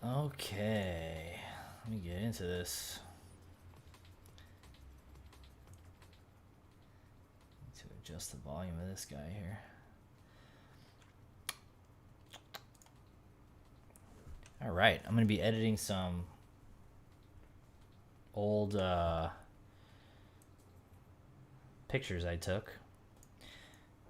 Okay, let me get into this. Need to adjust the volume of this guy here. All right, I'm going to be editing some old pictures I took.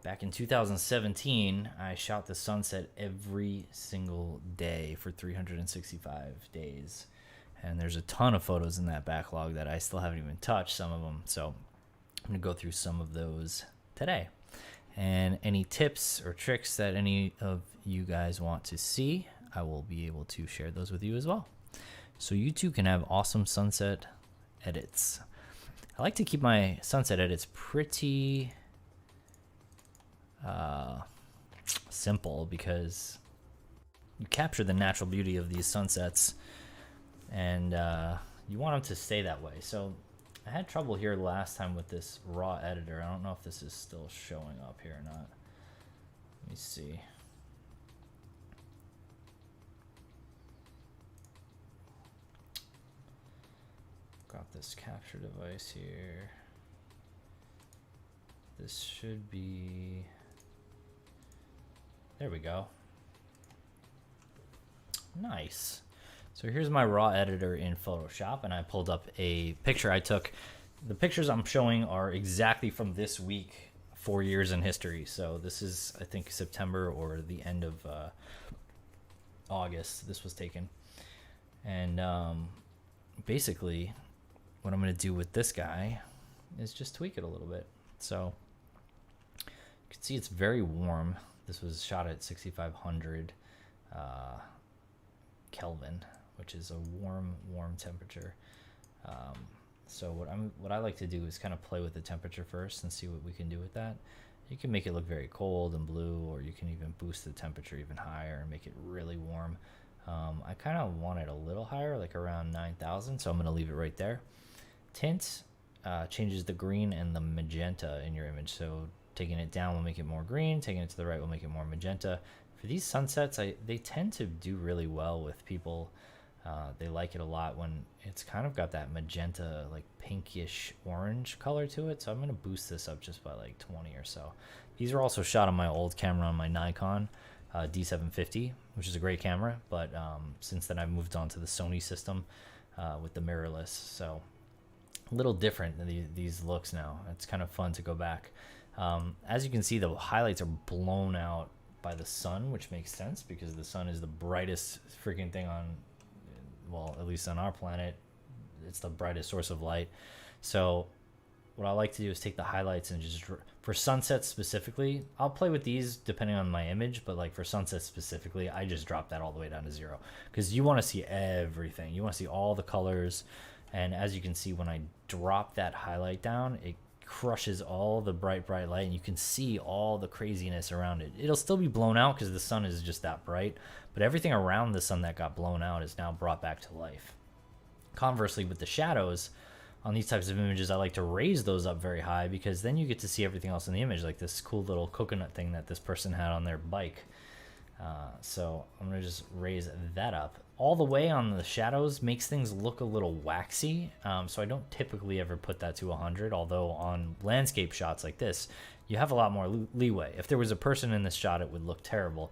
Back in 2017, I shot the sunset every single day for 365 days. And there's a ton of photos in that backlog that I still haven't even touched, some of them. So I'm going to go through some of those today. And any tips or tricks that any of you guys want to see, I will be able to share those with you as well. So you too can have awesome sunset edits. I like to keep my sunset edits pretty simple because you capture the natural beauty of these sunsets and you want them to stay that way. So I had trouble here last time with this raw editor. I don't know if this is still showing up here or not. Let me see. Got this capture device here. This should be, there we go. Nice. So here's my raw editor in Photoshop, and I pulled up a picture I took. The pictures I'm showing are exactly from this week, 4 years in history. So this is, I think, September or the end of August this was taken. And basically what I'm going to do with this guy is just tweak it a little bit. So you can see it's very warm. This was shot at 6,500 Kelvin, which is a warm temperature. So what I like to do is kind of play with the temperature first and see what we can do with that. You can make it look very cold and blue, or you can even boost the temperature even higher and make it really warm. I kind of want it a little higher, like around 9,000, so I'm going to leave it right there. Tint changes the green and the magenta in your image. So taking it down will make it more green, taking it to the right will make it more magenta. For these sunsets, they tend to do really well with people. They like it a lot when it's kind of got that magenta, like pinkish orange color to it. So I'm going to boost this up just by like 20 or so. These are also shot on my old camera on my Nikon D750, which is a great camera. But since then I've moved on to the Sony system with the mirrorless. So a little different than these looks now. It's kind of fun to go back. As you can see, the highlights are blown out by the sun, which makes sense because the sun is the brightest freaking thing on, well, at least on our planet. It's the brightest source of light. So what I like to do is take the highlights and just, for sunsets specifically, I'll play with these depending on my image, but like for sunsets specifically, I just drop that all the way down to 0 because you want to see everything. You want to see all the colors. And as you can see, when I drop that highlight down, it crushes all the bright light, and you can see all the craziness around it. It'll still be blown out because the sun is just that bright, but everything around the sun that got blown out is now brought back to life. Conversely, with the shadows on these types of images, I like to raise those up very high because then you get to see everything else in the image, like this cool little coconut thing that this person had on their bike. So I'm gonna just raise that up. All the way on the shadows makes things look a little waxy, so I don't typically ever put that to 100, although on landscape shots like this, you have a lot more leeway. If there was a person in this shot, it would look terrible.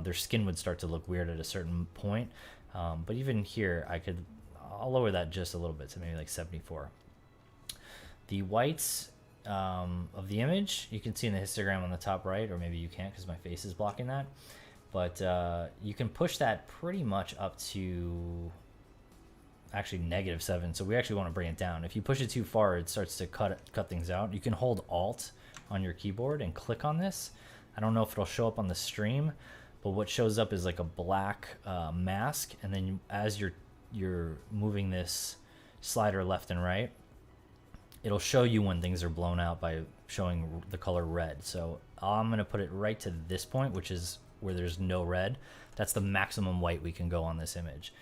Their skin would start to look weird at a certain point, but even here, I'll lower that just a little bit to maybe like 74. The whites of the image, you can see in the histogram on the top right, or maybe you can't because my face is blocking that. But you can push that pretty much up to actually -7. So we actually want to bring it down. If you push it too far, it starts to cut things out. You can hold Alt on your keyboard and click on this. I don't know if it'll show up on the stream, but what shows up is like a black mask. And then as you're moving this slider left and right, it'll show you when things are blown out by showing the color red. So I'm going to put it right to this point, which is where there's no red. That's the maximum white we can go on this image.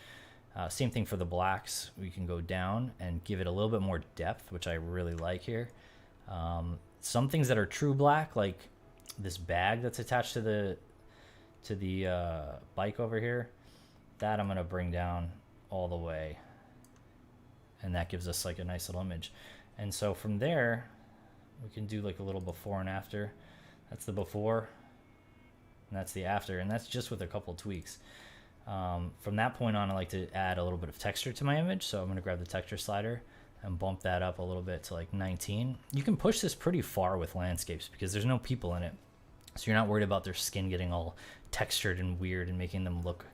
Same thing for the blacks. We can go down and give it a little bit more depth, which I really like here. Some things that are true black, like this bag that's attached to the bike over here, That I'm going to bring down all the way. And that gives us like a nice little image. And so from there, we can do like a little before and after. That's the before, and that's the after, and that's just with a couple tweaks. From that point on, I like to add a little bit of texture to my image, so I'm going to grab the texture slider and bump that up a little bit to like 19. You can push this pretty far with landscapes because there's no people in it, so you're not worried about their skin getting all textured and weird and making them look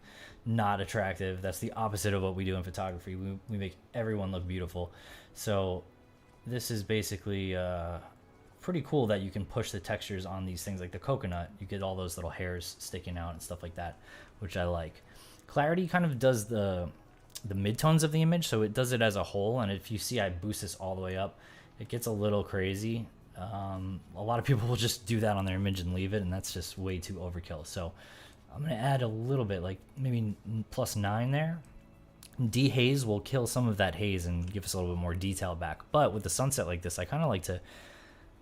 not attractive. That's the opposite of what we do in photography. We make everyone look beautiful. So this is basically pretty cool that you can push the textures on these things like the coconut. You get all those little hairs sticking out and stuff like that, which I like. Clarity kind of does the midtones of the image, so it does it as a whole. And if you see I boost this all the way up, it gets a little crazy. A lot of people will just do that on their image and leave it, and that's just way too overkill. So I'm going to add a little bit, like maybe +9 there. Dehaze will kill some of that haze and give us a little bit more detail back. But with the sunset like this, I kind of like to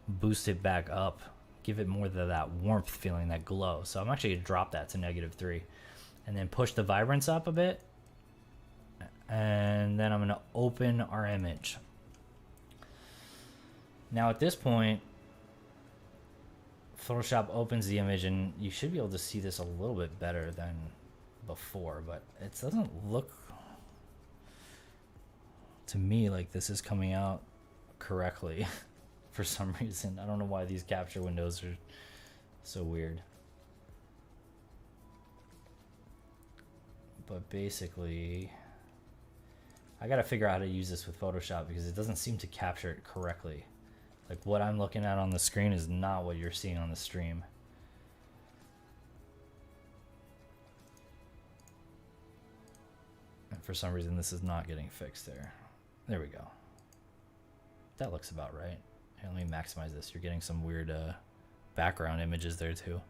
boost it back up, give it more of that warmth feeling, that glow. So I'm actually going to drop that to -3 and then push the vibrance up a bit. And then I'm going to open our image. Now at this point, Photoshop opens the image and you should be able to see this a little bit better than before, but it doesn't look to me like this is coming out correctly for some reason. I don't know why these capture windows are so weird. But basically, I gotta figure out how to use this with Photoshop because it doesn't seem to capture it correctly. Like what I'm looking at on the screen is not what you're seeing on the stream. And for some reason this is not getting fixed there. There we go. That looks about right. Here, let me maximize this. You're getting some weird background images there too.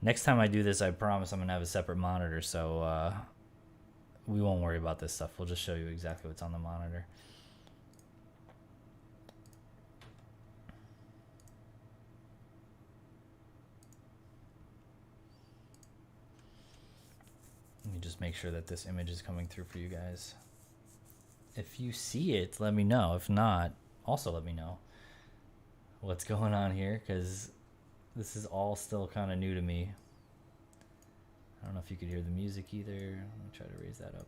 Next time I do this, I promise I'm going to have a separate monitor, so we won't worry about this stuff. We'll just show you exactly what's on the monitor. Let me just make sure that this image is coming through for you guys. If you see it, let me know. If not, also let me know what's going on here, because this is all still kind of new to me. I don't know if you could hear the music either. Let me try to raise that up.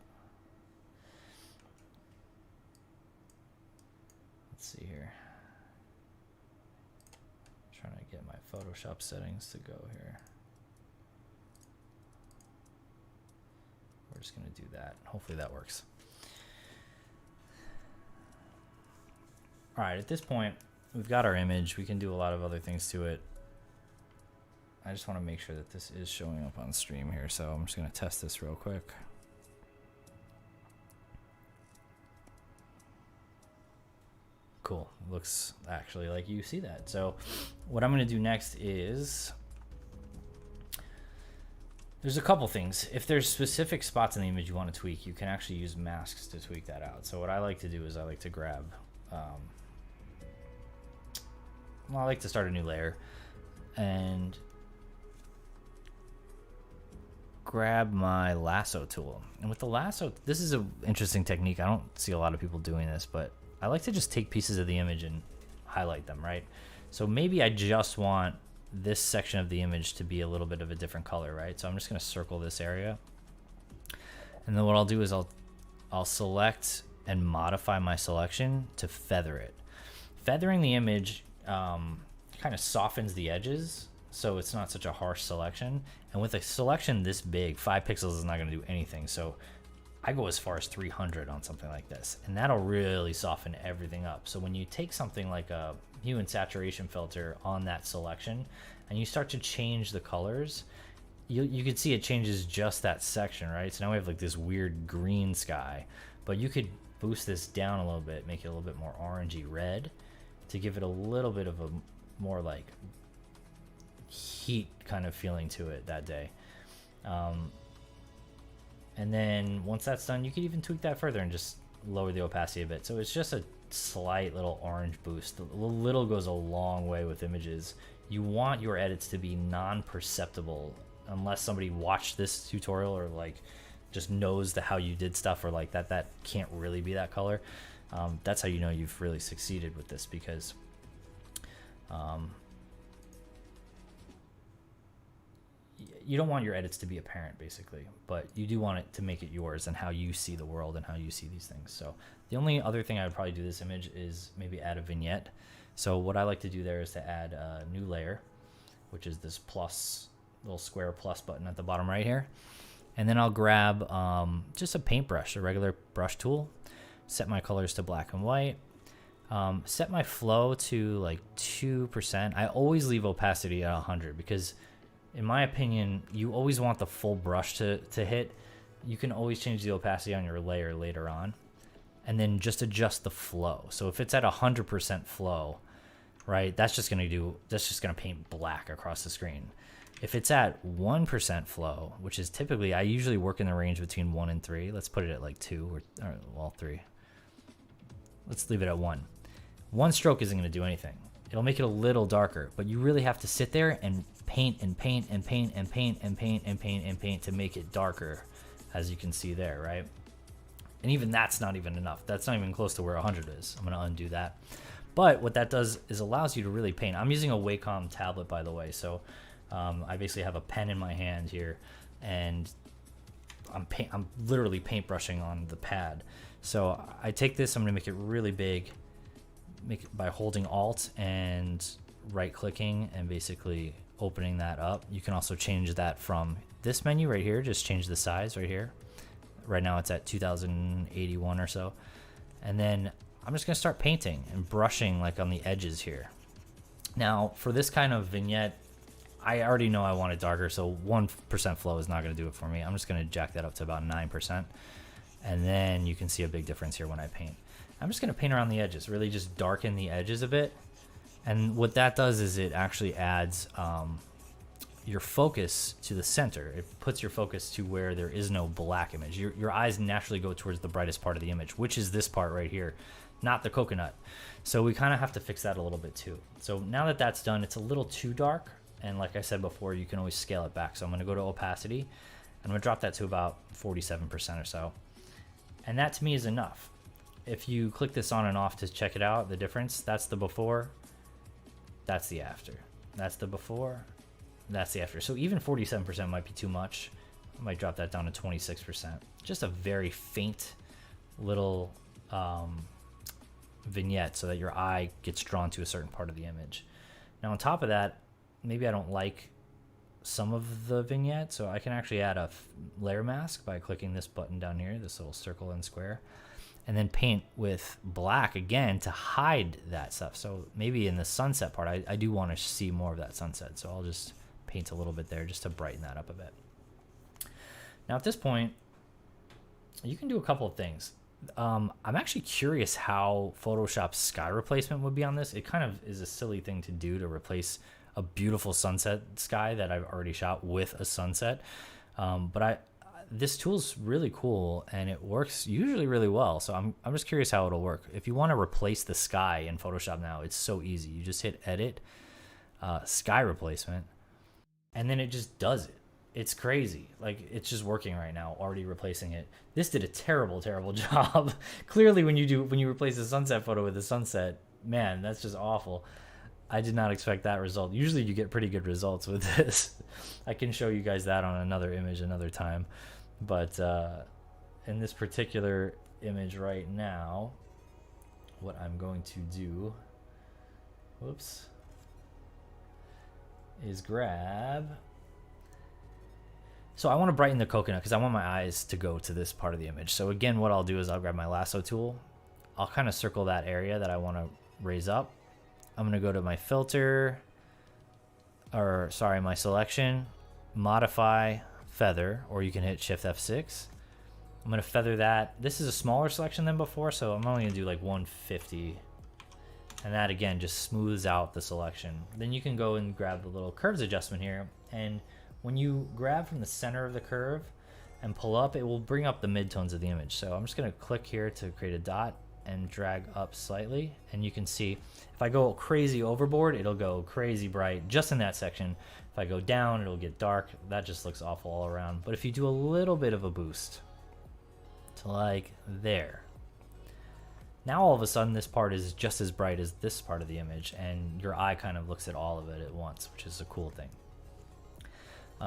Let's see here. I'm trying to get my Photoshop settings to go here. We're just going to do that. Hopefully that works. All right, at this point, we've got our image. We can do a lot of other things to it. I just want to make sure that this is showing up on stream here, so I'm just going to test this real quick. Cool. Looks actually like you see that. So what I'm going to do next is, there's a couple things. If there's specific spots in the image you want to tweak, you can actually use masks to tweak that out. So what I like to do is I like to grab, well, I like to start a new layer and grab my lasso tool. And with the lasso, this is an interesting technique. I don't see a lot of people doing this, but I like to just take pieces of the image and highlight them, right? So maybe I just want this section of the image to be a little bit of a different color, right? So I'm just going to circle this area. And then what I'll do is I'll select and modify my selection to feather it. Feathering the image kind of softens the edges, so it's not such a harsh selection. And with a selection this big, 5 pixels is not going to do anything. So I go as far as 300 on something like this, and that'll really soften everything up. So when you take something like a hue and saturation filter on that selection and you start to change the colors, you can see it changes just that section, right? So now we have like this weird green sky, but you could boost this down a little bit, make it a little bit more orangey red to give it a little bit of a more like heat kind of feeling to it that day. And then once that's done, you can even tweak that further and just lower the opacity a bit. So it's just a slight little orange boost. A little goes a long way with images. You want your edits to be non-perceptible unless somebody watched this tutorial or like just knows how you did stuff, or like that can't really be that color. That's how you know you've really succeeded with this, because you don't want your edits to be apparent, basically, but you do want it to make it yours and how you see the world and how you see these things. So the only other thing I would probably do this image is maybe add a vignette. So what I like to do there is to add a new layer, which is this plus, little square plus button at the bottom right here. And then I'll grab just a paintbrush, a regular brush tool, set my colors to black and white, set my flow to like 2%. I always leave opacity at 100 because in my opinion, you always want the full brush to hit. You can always change the opacity on your layer later on, and then just adjust the flow. So if it's at 100% flow, right, that's just gonna paint black across the screen. If it's at 1% flow, which is typically, I usually work in the range between 1 and 3. Let's put it at like 2 or well, 3. Let's leave it at 1. One stroke isn't gonna do anything. It'll make it a little darker, but you really have to sit there and paint and paint and paint and paint and paint and paint and paint to make it darker, as you can see there, right? And even that's not even enough. That's not even close to where 100 is. I'm gonna undo that. But what that does is allows you to really paint. I'm using a Wacom tablet, by the way, so I basically have a pen in my hand here, and I'm literally paintbrushing on the pad. So I take this, I'm gonna make it really big, make it by holding Alt and right-clicking and basically opening that up. You can also change that from this menu right here. Just change the size right here. Right now it's at 2081 or so. And then I'm just gonna start painting and brushing like on the edges here. Now for this kind of vignette, I already know I want it darker, so 1% flow is not gonna do it for me. I'm just gonna jack that up to about 9%. And then you can see a big difference here when I paint. I'm just gonna paint around the edges, really just darken the edges a bit. And what that does is it actually adds your focus to the center. It puts your focus to where there is no black image. Your eyes naturally go towards the brightest part of the image, which is this part right here, not the coconut. So we kind of have to fix that a little bit too. So now that that's done, it's a little too dark. And like I said before, you can always scale it back. So I'm gonna go to opacity, and I'm gonna drop that to about 47% or so. And that to me is enough. If you click this on and off to check it out, the difference, that's the before, that's the after. That's the before, that's the after. So even 47% might be too much. I might drop that down to 26%. Just a very faint little vignette so that your eye gets drawn to a certain part of the image. Now on top of that, maybe I don't like some of the vignette, so I can actually add a layer mask by clicking this button down here, this little circle and square, and then paint with black again to hide that stuff. So maybe in the sunset part, I do want to see more of that sunset, so I'll just paint a little bit there just to brighten that up a bit. Now at this point, you can do a couple of things. I'm actually curious how Photoshop's sky replacement would be on this. It kind of is a silly thing to do, to replace a beautiful sunset sky that I've already shot with a sunset. But this tool's really cool and it works usually really well. So I'm just curious how it'll work. If you want to replace the sky in Photoshop now, it's so easy. You just hit edit, sky replacement, and then it just does it. It's crazy. Like, it's just working right now, already replacing it. This did a terrible, terrible job. Clearly when you replace a sunset photo with a sunset, man, that's just awful. I did not expect that result. Usually you get pretty good results with this. I can show you guys that on another image another time. But in this particular image right now, what I'm going to do, whoops, is grab. So I want to brighten the coconut because I want my eyes to go to this part of the image. So again, what I'll do is I'll grab my lasso tool. I'll kind of circle that area that I want to raise up. I'm going to go to my filter, or sorry, my selection, modify, feather, or you can hit Shift F6. I'm going to feather that. This is a smaller selection than before, so I'm only going to do like 150. And that again just smooths out the selection. Then you can go and grab the little curves adjustment here, and when you grab from the center of the curve and pull up, it will bring up the midtones of the image. So I'm just going to click here to create a dot and drag up slightly, and you can see if I go crazy overboard, it'll go crazy bright just in that section. If I go down, it'll get dark. That just looks awful all around. But if you do a little bit of a boost to like there, now all of a sudden this part is just as bright as this part of the image, and your eye kind of looks at all of it at once, which is a cool thing.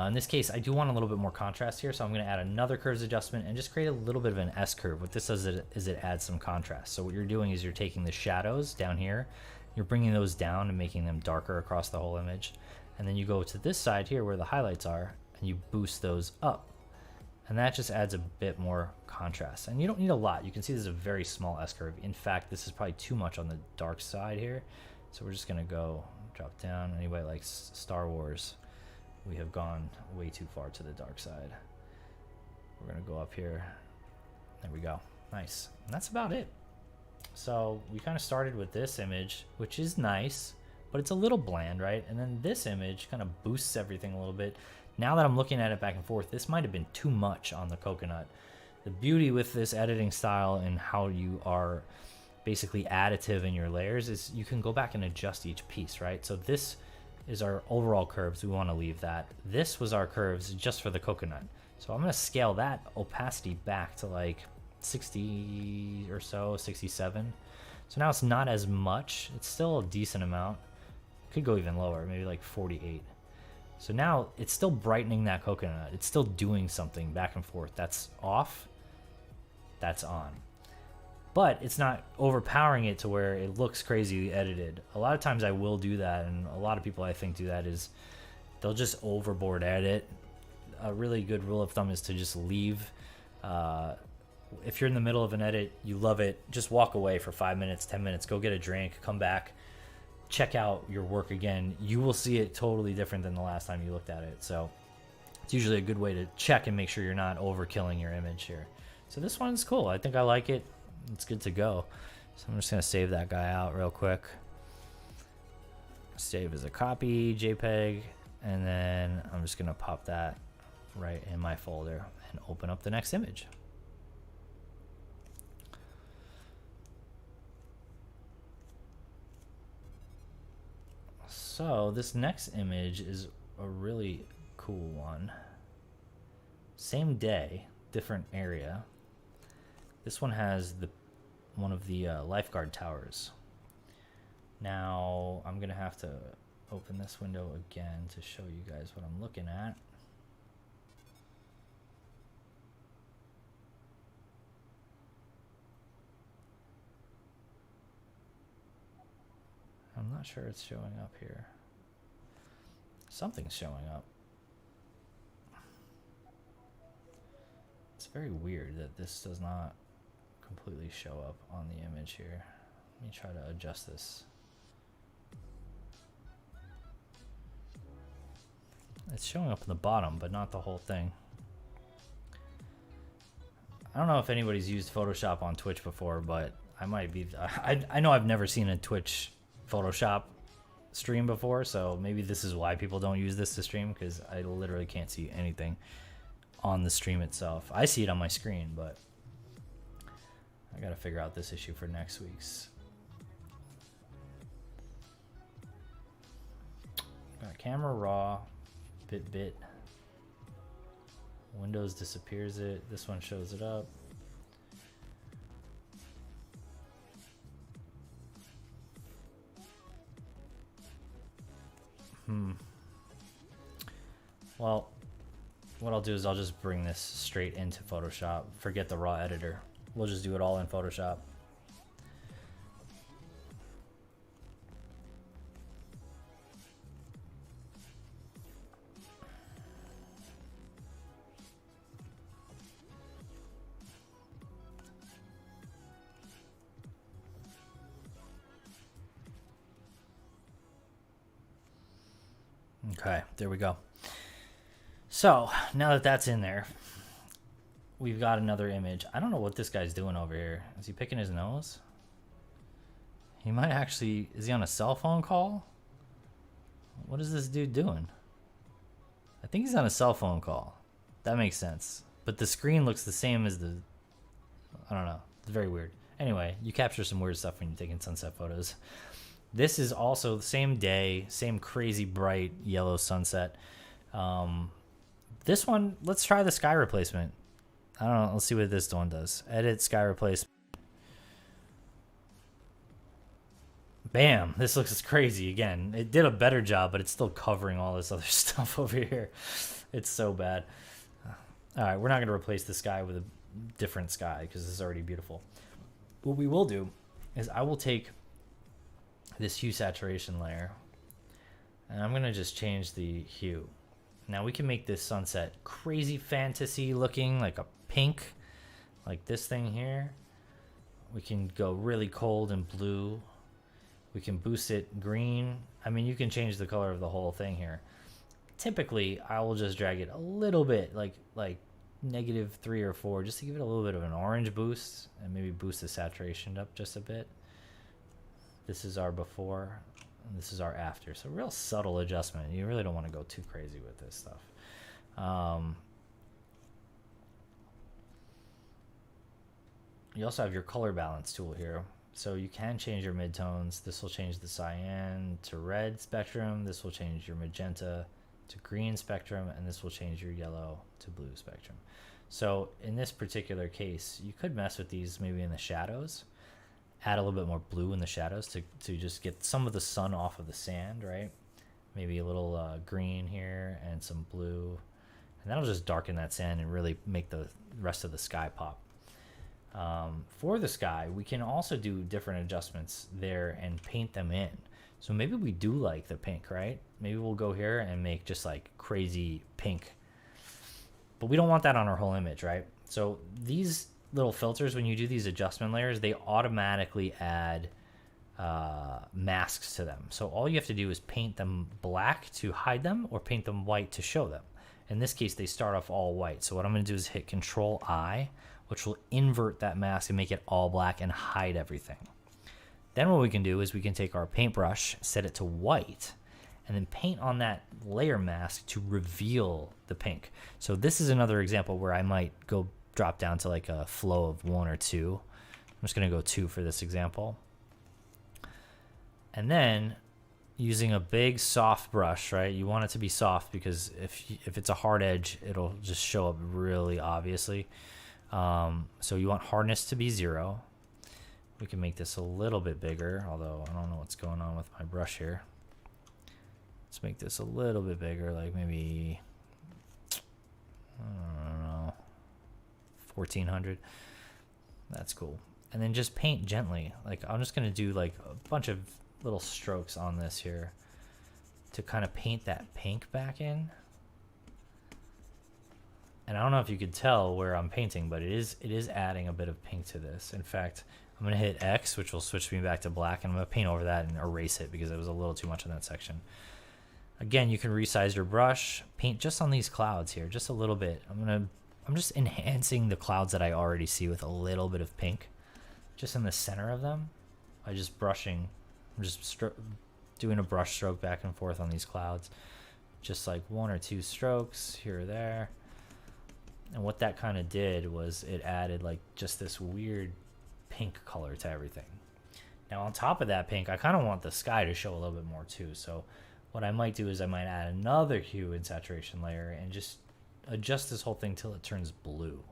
In this case, I do want a little bit more contrast here, so I'm going to add another curves adjustment and just create a little bit of an S curve. What this does is it adds some contrast. So what you're doing is you're taking the shadows down here, you're bringing those down and making them darker across the whole image. And then you go to this side here where the highlights are, and you boost those up. And that just adds a bit more contrast. And you don't need a lot. You can see this is a very small S curve. In fact, this is probably too much on the dark side here. So we're just going to go drop down. Anybody likes Star Wars, we have gone way too far to the dark side. We're going to go up here. There we go. Nice. And that's about it. So we kind of started with this image, which is nice, but it's a little bland, right? And then this image kind of boosts everything a little bit. Now that I'm looking at it back and forth, this might have been too much on the coconut. The beauty with this editing style and how you are basically additive in your layers is you can go back and adjust each piece, right? So this is our overall curves. We want to leave that. This was our curves just for the coconut. So I'm going to scale that opacity back to like 60 or so, 67. So now it's not as much. It's still a decent amount. Could go even lower, maybe like 48. So now it's still brightening that coconut. It's still doing something back and forth. That's off, that's on. But it's not overpowering it to where it looks crazy edited. A lot of times I will do that, and a lot of people I think do that is they'll just overboard edit. A really good rule of thumb is to just leave. If you're in the middle of an edit, you love it, just walk away for 5 minutes, 10 minutes, go get a drink, come back, check out your work again. You will see it totally different than the last time you looked at it. So it's usually a good way to check and make sure you're not overkilling your image here. So this one's cool. I think I like it. It's good to go. So I'm just going to save that guy out real quick. Save as a copy, JPEG, and then I'm just going to pop that right in my folder and open up the next image. So this next image is a really cool one. Same day, different area. This one has one of the lifeguard towers. Now I'm gonna have to open this window again to show you guys what I'm looking at. I'm not sure it's showing up here. Something's showing up. It's very weird that this does not completely show up on the image here. Let me try to adjust this. It's showing up in the bottom, but not the whole thing. I don't know if anybody's used Photoshop on Twitch before, but I might be. I know I've never seen a Twitch Photoshop stream before, so maybe this is why people don't use this to stream, because I literally can't see anything on the stream itself. I see it on my screen, but I gotta figure out this issue for next week's. Got camera raw, bit. Windows disappears it. This one shows it up. Well, what I'll do is I'll just bring this straight into Photoshop. Forget the raw editor. We'll just do it all in Photoshop. Okay, there we go. So now that that's in there, we've got another image. I don't know what this guy's doing over here. Is he picking his nose? He might actually... Is he on a cell phone call? What is this dude doing? I think he's on a cell phone call. That makes sense. But the screen looks the same as the... I don't know. It's very weird. Anyway, you capture some weird stuff when you're taking sunset photos. This is also the same day, same crazy bright yellow sunset. This one, let's try the sky replacement. I don't know. Let's see what this one does. Edit sky replacement. Bam. This looks crazy again. It did a better job, but it's still covering all this other stuff over here. It's so bad. All right, we're not going to replace the sky with a different sky because it's already beautiful. What we will do is I will take this hue saturation layer and I'm going to just change the hue. Now we can make this sunset crazy fantasy looking, like a pink, like this thing here. We can go really cold and blue. We can boost it green. I mean, you can change the color of the whole thing here. Typically, I will just drag it a little bit, like -3 or 4, just to give it a little bit of an orange boost and maybe boost the saturation up just a bit. This is our before and this is our after. So real subtle adjustment. You really don't want to go too crazy with this stuff. You also have your color balance tool here. So you can change your midtones. This will change the cyan to red spectrum. This will change your magenta to green spectrum, and this will change your yellow to blue spectrum. So in this particular case, you could mess with these maybe in the shadows, add a little bit more blue in the shadows to just get some of the sun off of the sand, right? Maybe a little green here and some blue, and that'll just darken that sand and really make the rest of the sky pop. For the sky, we can also do different adjustments there and paint them in. So maybe we do like the pink, right? Maybe we'll go here and make just like crazy pink. But we don't want that on our whole image, right? So these little filters, when you do these adjustment layers, they automatically add masks to them. So all you have to do is paint them black to hide them or paint them white to show them. In this case, they start off all white. So what I'm going to do is hit Control I, which will invert that mask and make it all black and hide everything. Then what we can do is we can take our paintbrush, set it to white, and then paint on that layer mask to reveal the pink. So this is another example where I might go drop down to like a flow of 1 or 2. I'm just going to go 2 for this example. And then using a big soft brush, right? You want it to be soft because if it's a hard edge, it'll just show up really obviously. So you want hardness to be 0. We can make this a little bit bigger, although I don't know what's going on with my brush here. Let's make this a little bit bigger, like maybe, I don't know, 1400. That's cool. And then just paint gently. Like I'm just gonna do like a bunch of little strokes on this here to kind of paint that pink back in. And I don't know if you could tell where I'm painting, but it is adding a bit of pink to this. In fact, I'm going to hit X, which will switch me back to black, and I'm going to paint over that and erase it because it was a little too much in that section. Again, you can resize your brush, paint just on these clouds here, just a little bit. I'm just enhancing the clouds that I already see with a little bit of pink, just in the center of them, by just brushing. I'm just doing a brush stroke back and forth on these clouds, just like 1 or 2 strokes here or there. And what that kind of did was it added like just this weird pink color to everything. Now on top of that pink, I kind of want the sky to show a little bit more too. So what I might do is I might add another hue and saturation layer and just adjust this whole thing till it turns blue.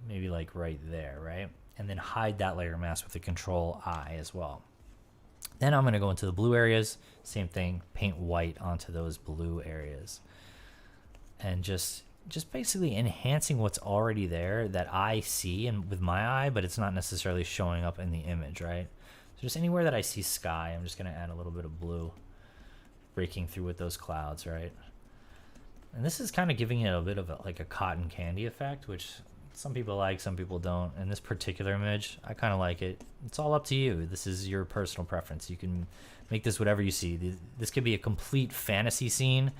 Maybe like right there, right? And then hide that layer mask with the Control I as well. Then I'm going to go into the blue areas. Same thing, paint white onto those blue areas. And just basically enhancing what's already there that I see and with my eye, but it's not necessarily showing up in the image, right? So just anywhere that I see sky, I'm just going to add a little bit of blue breaking through with those clouds, right? And this is kind of giving it a bit of like a cotton candy effect, which some people like, some people don't. In this particular image, I kind of like it. It's all up to you. This is your personal preference. You can make this whatever you see. This could be a complete fantasy scene,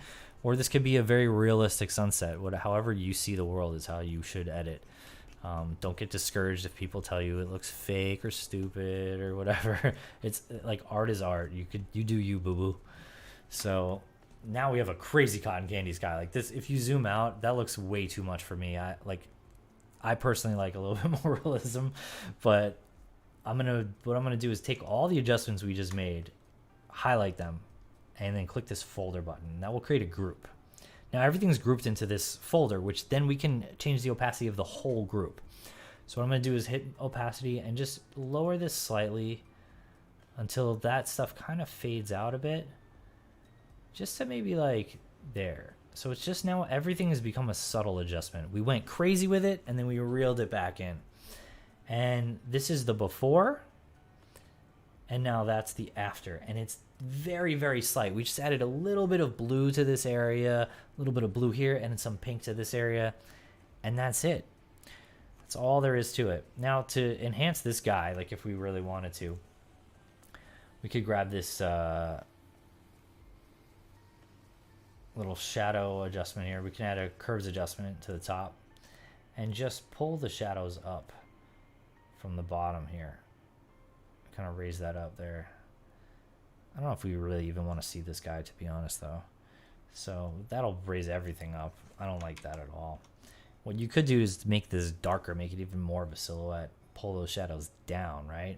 or this could be a very realistic sunset. However you see the world is how you should edit. Don't get discouraged if people tell you it looks fake or stupid or whatever. It's like art is art. You do you, boo boo. So now we have a crazy cotton candy sky like this. If you zoom out, that looks way too much for me. I personally like a little bit more realism, but what I'm gonna do is take all the adjustments we just made, highlight them, and then click this folder button. That will create a group. Now everything's grouped into this folder, which then we can change the opacity of the whole group. So what I'm gonna do is hit opacity and just lower this slightly until that stuff kind of fades out a bit. Just to maybe like there. So it's just now everything has become a subtle adjustment. We went crazy with it and then we reeled it back in. And this is the before, and now that's the after. And it's very, very slight. We just added a little bit of blue to this area, a little bit of blue here, and some pink to this area. And that's it. That's all there is to it. Now to enhance this guy, like if we really wanted to, we could grab this little shadow adjustment here. We can add a curves adjustment to the top and just pull the shadows up from the bottom here. Kind of raise that up there. I don't know if we really even want to see this guy, to be honest, though. So that'll raise everything up. I don't like that at all. What you could do is make this darker, make it even more of a silhouette. Pull those shadows down, right?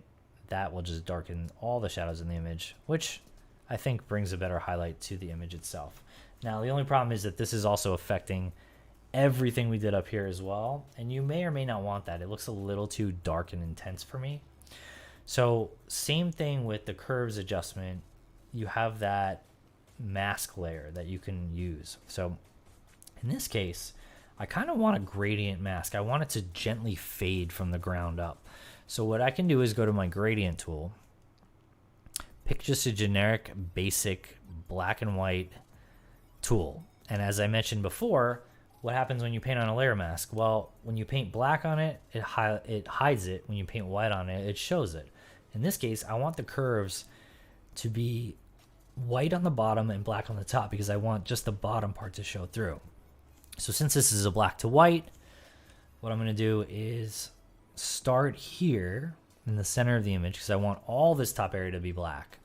That will just darken all the shadows in the image, which I think brings a better highlight to the image itself. Now, the only problem is that this is also affecting everything we did up here as well, and you may or may not want that. It looks a little too dark and intense for me. So same thing with the curves adjustment. You have that mask layer that you can use. So in this case, I kind of want a gradient mask. I want it to gently fade from the ground up. So what I can do is go to my gradient tool, pick just a generic basic black and white tool. And as I mentioned before, what happens when you paint on a layer mask? Well, when you paint black on it, it hides it. When you paint white on it, it shows it. In this case, I want the curves to be white on the bottom and black on the top because I want just the bottom part to show through. So since this is a black to white, what I'm going to do is start here in the center of the image because I want all this top area to be black,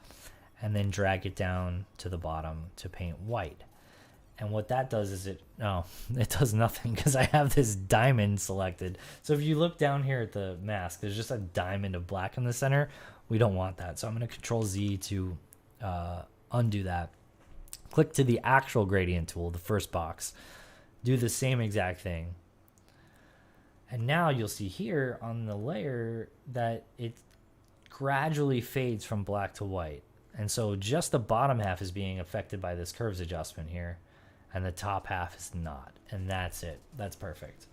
and then drag it down to the bottom to paint white. And what that does is it does nothing because I have this diamond selected. So if you look down here at the mask, there's just a diamond of black in the center. We don't want that. So I'm going to Control Z to undo that. Click to the actual gradient tool, the first box. Do the same exact thing. And now you'll see here on the layer that it gradually fades from black to white. And so just the bottom half is being affected by this curves adjustment here, and the top half is not. And that's it. That's perfect.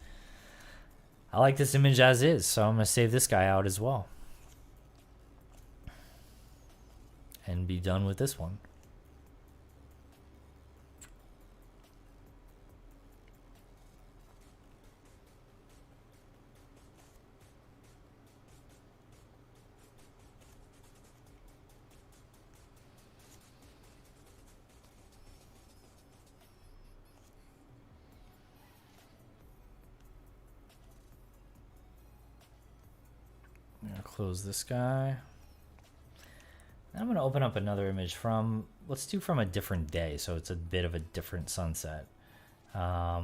I like this image as is, so I'm going to save this guy out as well. And be done with this one. I'm going to close this guy. I'm going to open up another image from, let's do from a different day, so it's a bit of a different sunset. I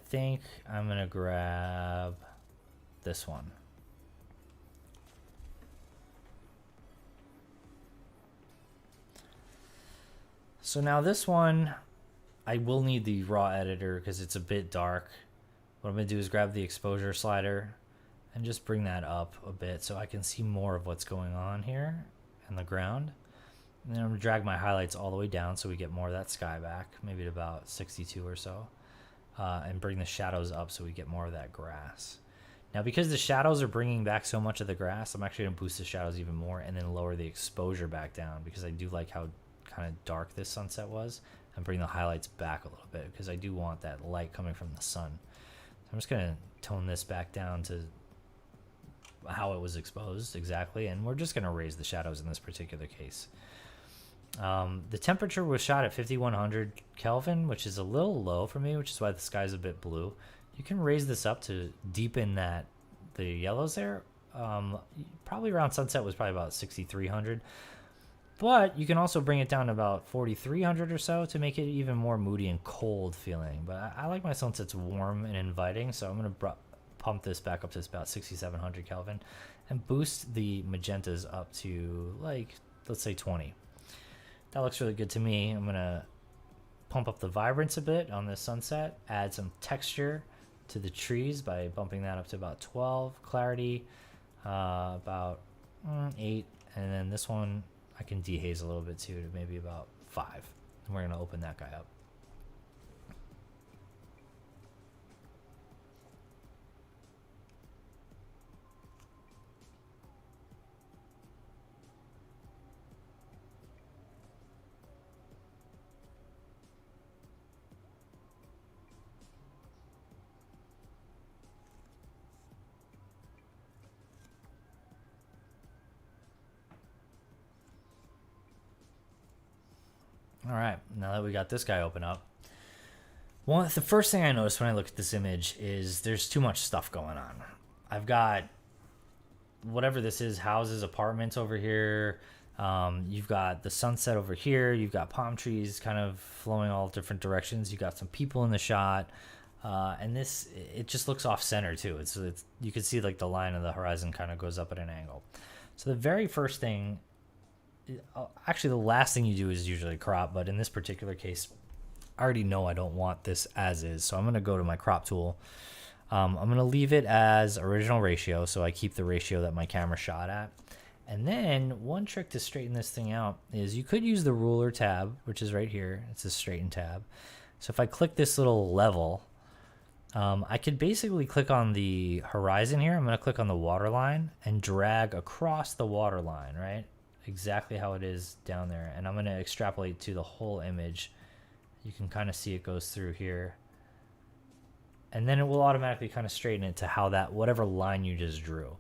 think I'm going to grab this one. So now this one, I will need the raw editor because it's a bit dark. What I'm going to do is grab the exposure slider and just bring that up a bit so I can see more of what's going on here in the ground. And then I'm going to drag my highlights all the way down so we get more of that sky back, maybe to about 62 or so. And bring the shadows up so we get more of that grass. Now because the shadows are bringing back so much of the grass, I'm actually going to boost the shadows even more and then lower the exposure back down because I do like how kind of dark this sunset was, and bring the highlights back a little bit because I do want that light coming from the sun. So I'm just going to tone this back down to how it was exposed exactly, and we're just going to raise the shadows in this particular case. The temperature was shot at 5100 Kelvin, which is a little low for me, which is why the sky's a bit blue. You can raise this up to deepen that the yellows there. Probably around sunset was probably about 6300, but you can also bring it down to about 4300 or so to make it even more moody and cold feeling. But I like my sunsets warm and inviting, so I'm going to pump this back up to about 6700 Kelvin and boost the magentas up to, like, let's say 20. That looks really good to me. I'm going to pump up the vibrance a bit on this sunset, add some texture to the trees by bumping that up to about 12. Clarity, about 8. And then this one, I can dehaze a little bit too, to maybe about 5. And we're going to open that guy up. All right, now that we got this guy open up, the first thing I noticed when I look at this image is there's too much stuff going on. I've got whatever this is, houses, apartments over here. You've got the sunset over here. You've got palm trees kind of flowing all different directions. You've got some people in the shot. And it just looks off center too. It's you can see like the line of the horizon kind of goes up at an angle. So the very first thing, actually the last thing you do is usually crop, but in this particular case, I already know I don't want this as is. So I'm going to go to my crop tool. I'm going to leave it as original ratio, so I keep the ratio that my camera shot at. And then one trick to straighten this thing out is you could use the ruler tab, which is right here. It's a straighten tab. So if I click this little level, I could basically click on the horizon here. I'm going to click on the water line and drag across the water line, right? Exactly how it is down there. And I'm going to extrapolate to the whole image. You can kind of see it goes through here. And then it will automatically kind of straighten it to how whatever line you just drew.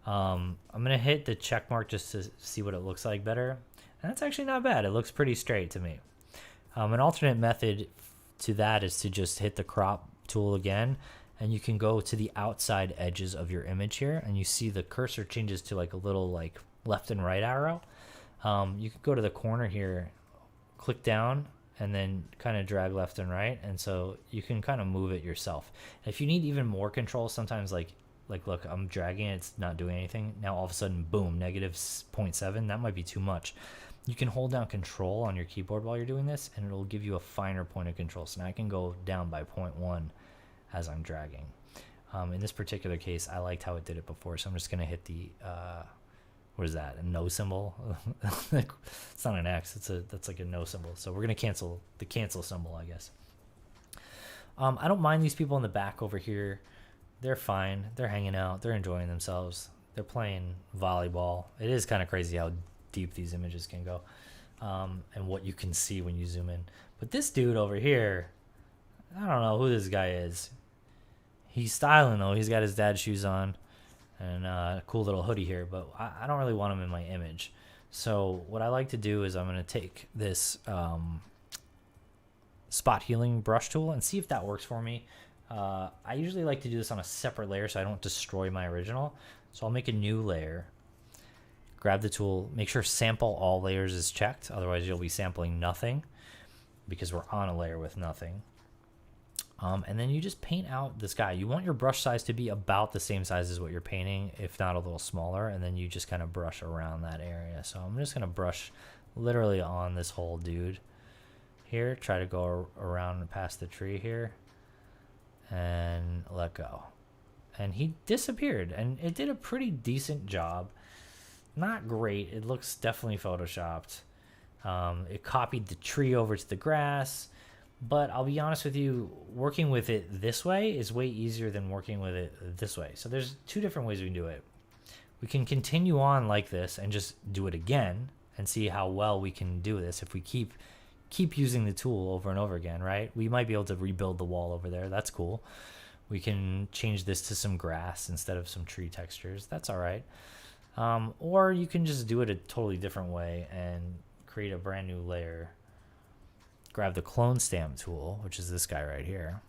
I'm going to hit the check mark just to see what it looks like better. And that's actually not bad. It looks pretty straight to me. An alternate method to that is to just hit the crop tool again, and you can go to the outside edges of your image here, and you see the cursor changes to like a little like left and right arrow. You can go to the corner here, click down, and then kind of drag left and right, and so you can kind of move it yourself. And if you need even more control, sometimes like look, I'm dragging it, it's not doing anything. Now all of a sudden, boom, negative 0.7. That might be too much. You can hold down control on your keyboard while you're doing this, and it'll give you a finer point of control. So now I can go down by 0.1 as I'm dragging. In this particular case, I liked how it did it before, so I'm just going to hit the, what is that, a no symbol? It's not an X, that's like a no symbol. So we're going to cancel the cancel symbol, I guess. I don't mind these people in the back over here. They're fine. They're hanging out. They're enjoying themselves. They're playing volleyball. It is kind of crazy how deep these images can go, and what you can see when you zoom in. But this dude over here, I don't know who this guy is. He's styling though. He's got his dad's shoes on and a cool little hoodie here, but I don't really want him in my image. So what I like to do is I'm going to take this spot healing brush tool and see if that works for me. I usually like to do this on a separate layer so I don't destroy my original. So I'll make a new layer, grab the tool, make sure sample all layers is checked. Otherwise you'll be sampling nothing because we're on a layer with nothing. And then you just paint out this guy. You want your brush size to be about the same size as what you're painting, if not a little smaller. And then you just kind of brush around that area. So I'm just going to brush literally on this whole dude here. Try to go around and past the tree here. And let go. And he disappeared. And it did a pretty decent job. Not great. It looks definitely photoshopped. It copied the tree over to the grass. But I'll be honest with you, working with it this way is way easier than working with it this way. So there's two different ways we can do it. We can continue on like this and just do it again and see how well we can do this if we keep using the tool over and over again, right? We might be able to rebuild the wall over there. That's cool. We can change this to some grass instead of some tree textures. That's all right. Or you can just do it a totally different way and create a brand new layer, grab the clone stamp tool, which is this guy right here.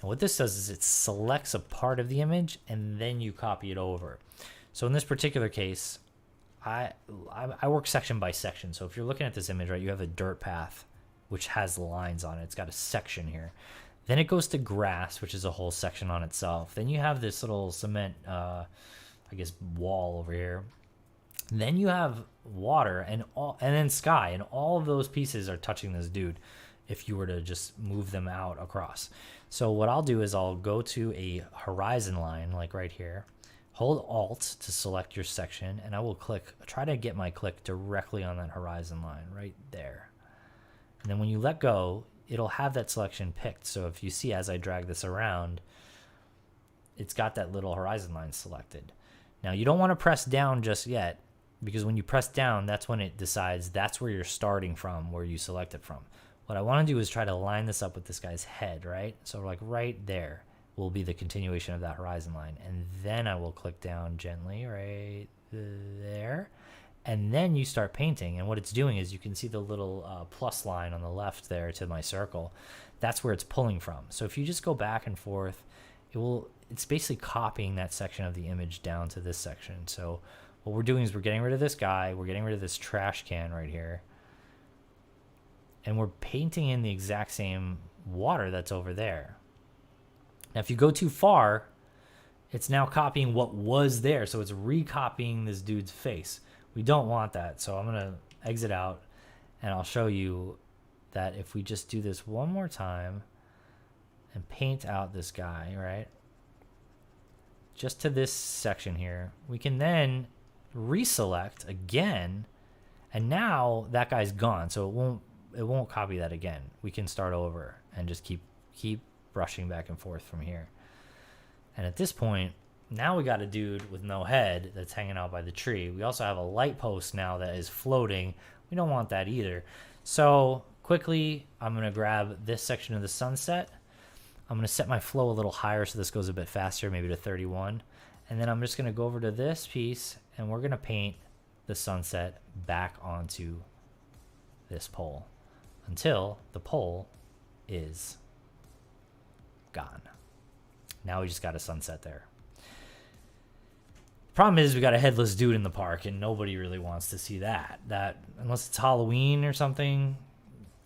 And what this does is it selects a part of the image and then you copy it over. So in this particular case, I work section by section. So if you're looking at this image, right, you have a dirt path, which has lines on it. It's got a section here. Then it goes to grass, which is a whole section on itself. Then you have this little cement, I guess, wall over here. Then you have water and then sky, and all of those pieces are touching this dude if you were to just move them out across. So what I'll do is I'll go to a horizon line, like right here, hold Alt to select your section, and I will try to get my click directly on that horizon line right there. And then when you let go, it'll have that selection picked. So if you see as I drag this around, it's got that little horizon line selected. Now you don't want to press down just yet, because when you press down, that's when it decides that's where you're starting from, where you select it from. What I want to do is try to line this up with this guy's head, right? So like right there will be the continuation of that horizon line. And then I will click down gently right there. And then you start painting. And what it's doing is you can see the little plus line on the left there to my circle. That's where it's pulling from. So if you just go back and forth, it's basically copying that section of the image down to this section. So what we're doing is we're getting rid of this guy. We're getting rid of this trash can right here. And we're painting in the exact same water that's over there. Now, if you go too far, it's now copying what was there. So it's recopying this dude's face. We don't want that. So I'm going to exit out, and I'll show you that if we just do this one more time and paint out this guy, right? Just to this section here, we can then reselect again, and now that guy's gone. So it won't copy that again. We can start over and just keep brushing back and forth from here. And at this point, now we got a dude with no head that's hanging out by the tree. We also have a light post now that is floating. We don't want that either. So quickly, I'm going to grab this section of the sunset. I'm going to set my flow a little higher so this goes a bit faster, maybe to 31. And then I'm just going to go over to this piece, and we're going to paint the sunset back onto this pole until the pole is gone. Now we just got a sunset there. Problem is we got a headless dude in the park, and nobody really wants to see that. Unless it's Halloween or something.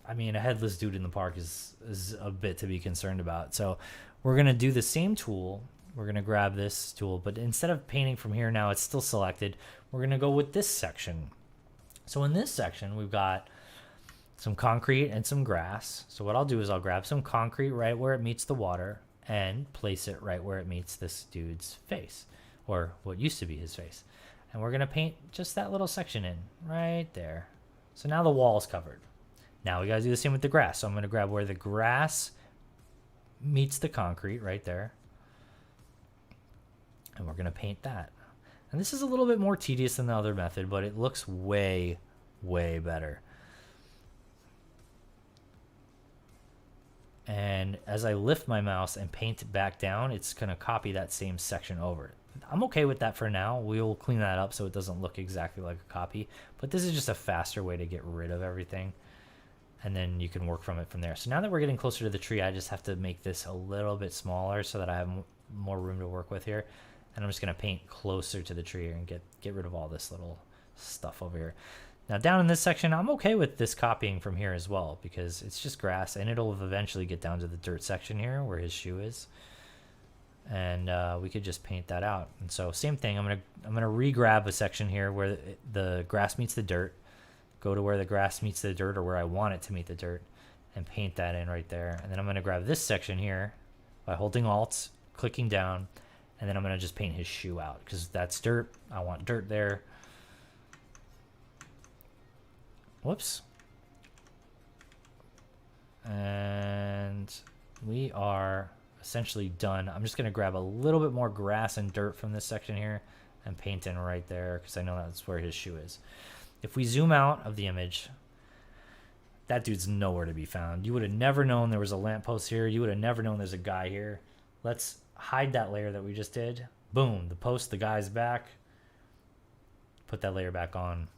I mean, a headless dude in the park is a bit to be concerned about. So we're going to do the same tool. We're going to grab this tool, but instead of painting from here now, it's still selected. We're going to go with this section. So in this section, we've got some concrete and some grass. So what I'll do is I'll grab some concrete right where it meets the water and place it right where it meets this dude's face, or what used to be his face. And we're going to paint just that little section in right there. So now the wall is covered. Now we got to do the same with the grass. So I'm going to grab where the grass meets the concrete right there. And we're going to paint that. And this is a little bit more tedious than the other method, but it looks way, way better. And as I lift my mouse and paint it back down, it's going to copy that same section over. I'm okay with that for now. We'll clean that up so it doesn't look exactly like a copy. But this is just a faster way to get rid of everything. And then you can work from it from there. So now that we're getting closer to the tree, I just have to make this a little bit smaller so that I have more room to work with here. And I'm just going to paint closer to the tree and get rid of all this little stuff over here. Now down in this section, I'm okay with this copying from here as well, because it's just grass, and it'll eventually get down to the dirt section here where his shoe is. And we could just paint that out. And so same thing, I'm gonna re-grab a section here where the grass meets the dirt, go to where the grass meets the dirt, or where I want it to meet the dirt, and paint that in right there. And then I'm gonna grab this section here by holding Alt, clicking down, and then I'm gonna just paint his shoe out, because that's dirt. I want dirt there. Whoops. And we are essentially done. I'm just going to grab a little bit more grass and dirt from this section here and paint in right there, because I know that's where his shoe is. If we zoom out of the image, that dude's nowhere to be found. You would have never known there was a lamppost here. You would have never known there's a guy here. Let's hide that layer that we just did. Boom, the post, the guy's back. Put that layer back on.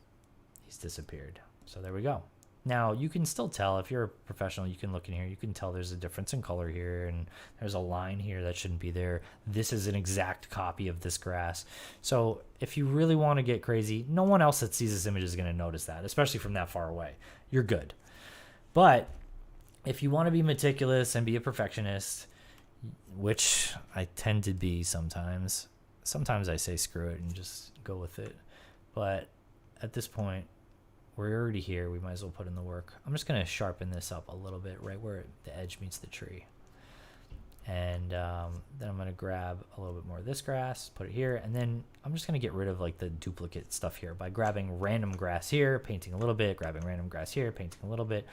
He's disappeared. So there we go. Now you can still tell, if you're a professional, you can look in here, you can tell there's a difference in color here, and there's a line here that shouldn't be there. This is an exact copy of this grass. So if you really want to get crazy, no one else that sees this image is going to notice that, especially from that far away. You're good. But if you want to be meticulous and be a perfectionist, which I tend to be sometimes I say screw it and just go with it. But at this point, we're already here. We might as well put in the work. I'm just going to sharpen this up a little bit right where the edge meets the tree. And then I'm going to grab a little bit more of this grass, put it here. And then I'm just going to get rid of like the duplicate stuff here by grabbing random grass here, painting a little bit, grabbing random grass here, painting a little bit,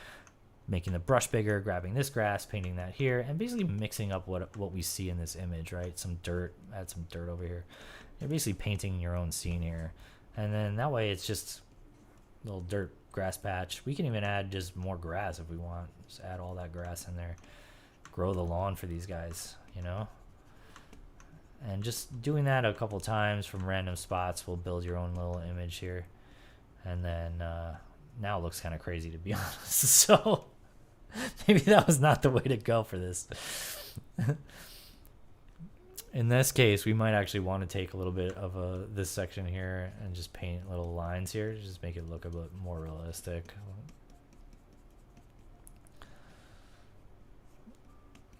making the brush bigger, grabbing this grass, painting that here, and basically mixing up what we see in this image, right? Some dirt, add some dirt over here. You're basically painting your own scene here. And then that way it's just little dirt grass patch. We can even add just more grass if we want. Just add all that grass in there. Grow the lawn for these guys, you know? And just doing that a couple times from random spots will build your own little image here. And then now it looks kind of crazy, to be honest. So maybe that was not the way to go for this. In this case, we might actually want to take a little bit of this section here and just paint little lines here, just make it look a bit more realistic.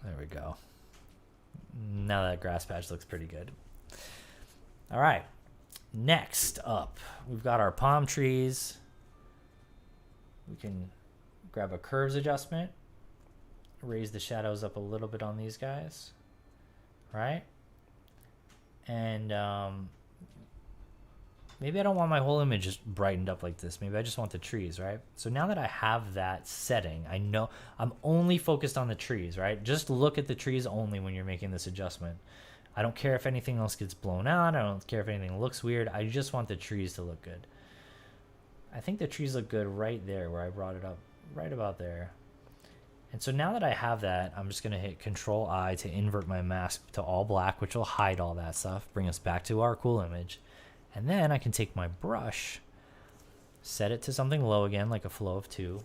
There we go. Now that grass patch looks pretty good. All right, next up, we've got our palm trees. We can grab a curves adjustment, raise the shadows up a little bit on these guys, right? And maybe I don't want my whole image just brightened up like this. Maybe I just want the trees, right? So now that I have that setting, I know I'm only focused on the trees, right? Just look at the trees only when you're making this adjustment. I don't care if anything else gets blown out. I don't care if anything looks weird. I just want the trees to look good. I think the trees look good right there where I brought it up, right about there. And so now that I have that, I'm just going to hit Control I to invert my mask to all black, which will hide all that stuff, bring us back to our cool image. And then I can take my brush, set it to something low again, like a flow of 2,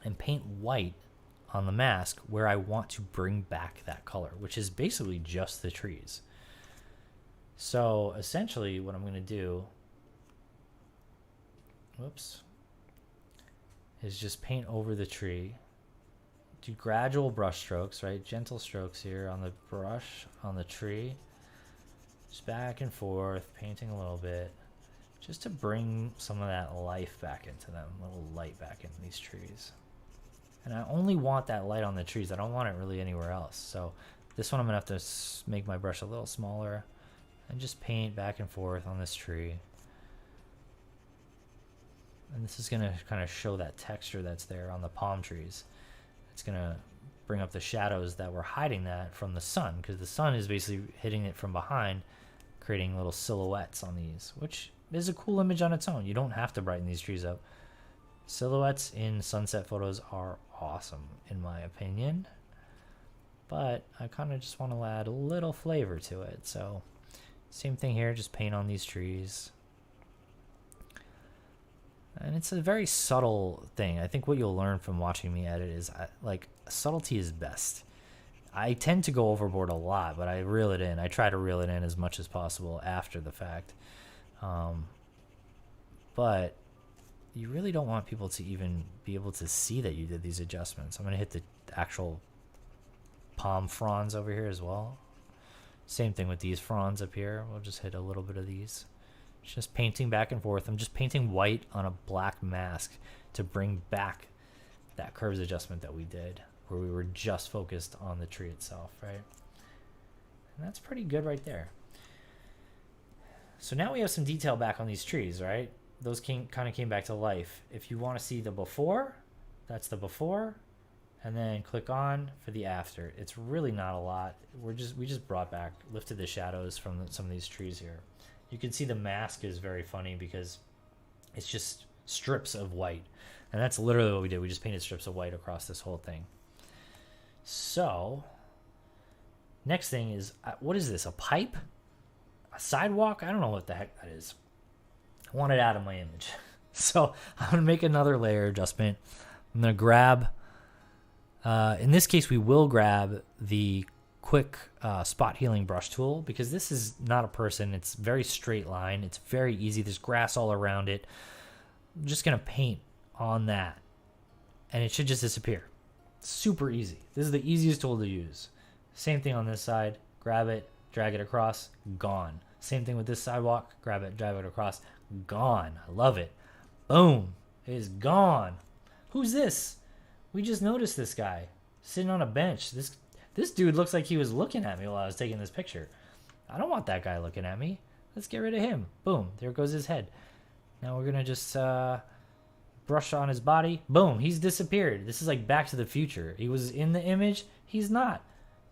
and paint white on the mask where I want to bring back that color, which is basically just the trees. So essentially what I'm going to do, is just paint over the tree. Do gradual brush strokes, right? Gentle strokes here on the brush, on the tree. Just back and forth, painting a little bit, just to bring some of that life back into them, a little light back into these trees. And I only want that light on the trees. I don't want it really anywhere else. So this one I'm going to have to make my brush a little smaller and just paint back and forth on this tree. And this is going to kind of show that texture that's there on the palm trees. It's going to bring up the shadows that were hiding that from the sun, because the sun is basically hitting it from behind, creating little silhouettes on these, which is a cool image on its own. You don't have to brighten these trees up. Silhouettes in sunset photos are awesome, in my opinion, but I kind of just want to add a little flavor to it. So same thing here, just paint on these trees. And it's a very subtle thing. I think what you'll learn from watching me edit is like subtlety is best. I tend to go overboard a lot, but I reel it in. I try to reel it in as much as possible after the fact. But you really don't want people to even be able to see that you did these adjustments. I'm going to hit the actual palm fronds over here as well. Same thing with these fronds up here. We'll just hit a little bit of these. Just painting back and forth. I'm just painting white on a black mask to bring back that curves adjustment that we did, where we were just focused on the tree itself, right? And that's pretty good right there. So now we have some detail back on these trees, right? Those kind of came back to life. If you want to see the before, that's the before, and then click on for the after. It's really not a lot. We just brought back, lifted the shadows from some of these trees here. You can see the mask is very funny because it's just strips of white. And that's literally what we did. We just painted strips of white across this whole thing. So, next thing is, what is this, a pipe? A sidewalk? I don't know what the heck that is. I want it out of my image. So I'm going to make another layer adjustment. I'm going to grab, in this case, we will grab the quick spot healing brush tool, because this is not a person. It's very straight line. It's very easy. There's grass all around it. I'm just going to paint on that, and it should just disappear. Super easy. This is the easiest tool to use. Same thing on this side. Grab it, drag it across, gone. Same thing with this sidewalk. Grab it, drag it across, gone. I love it. Boom. It is gone. Who's this? We just noticed this guy sitting on a bench. This dude looks like he was looking at me while I was taking this picture. I don't want that guy looking at me. Let's get rid of him. Boom. There goes his head. Now we're going to just brush on his body. Boom. He's disappeared. This is like Back to the Future. He was in the image. He's not.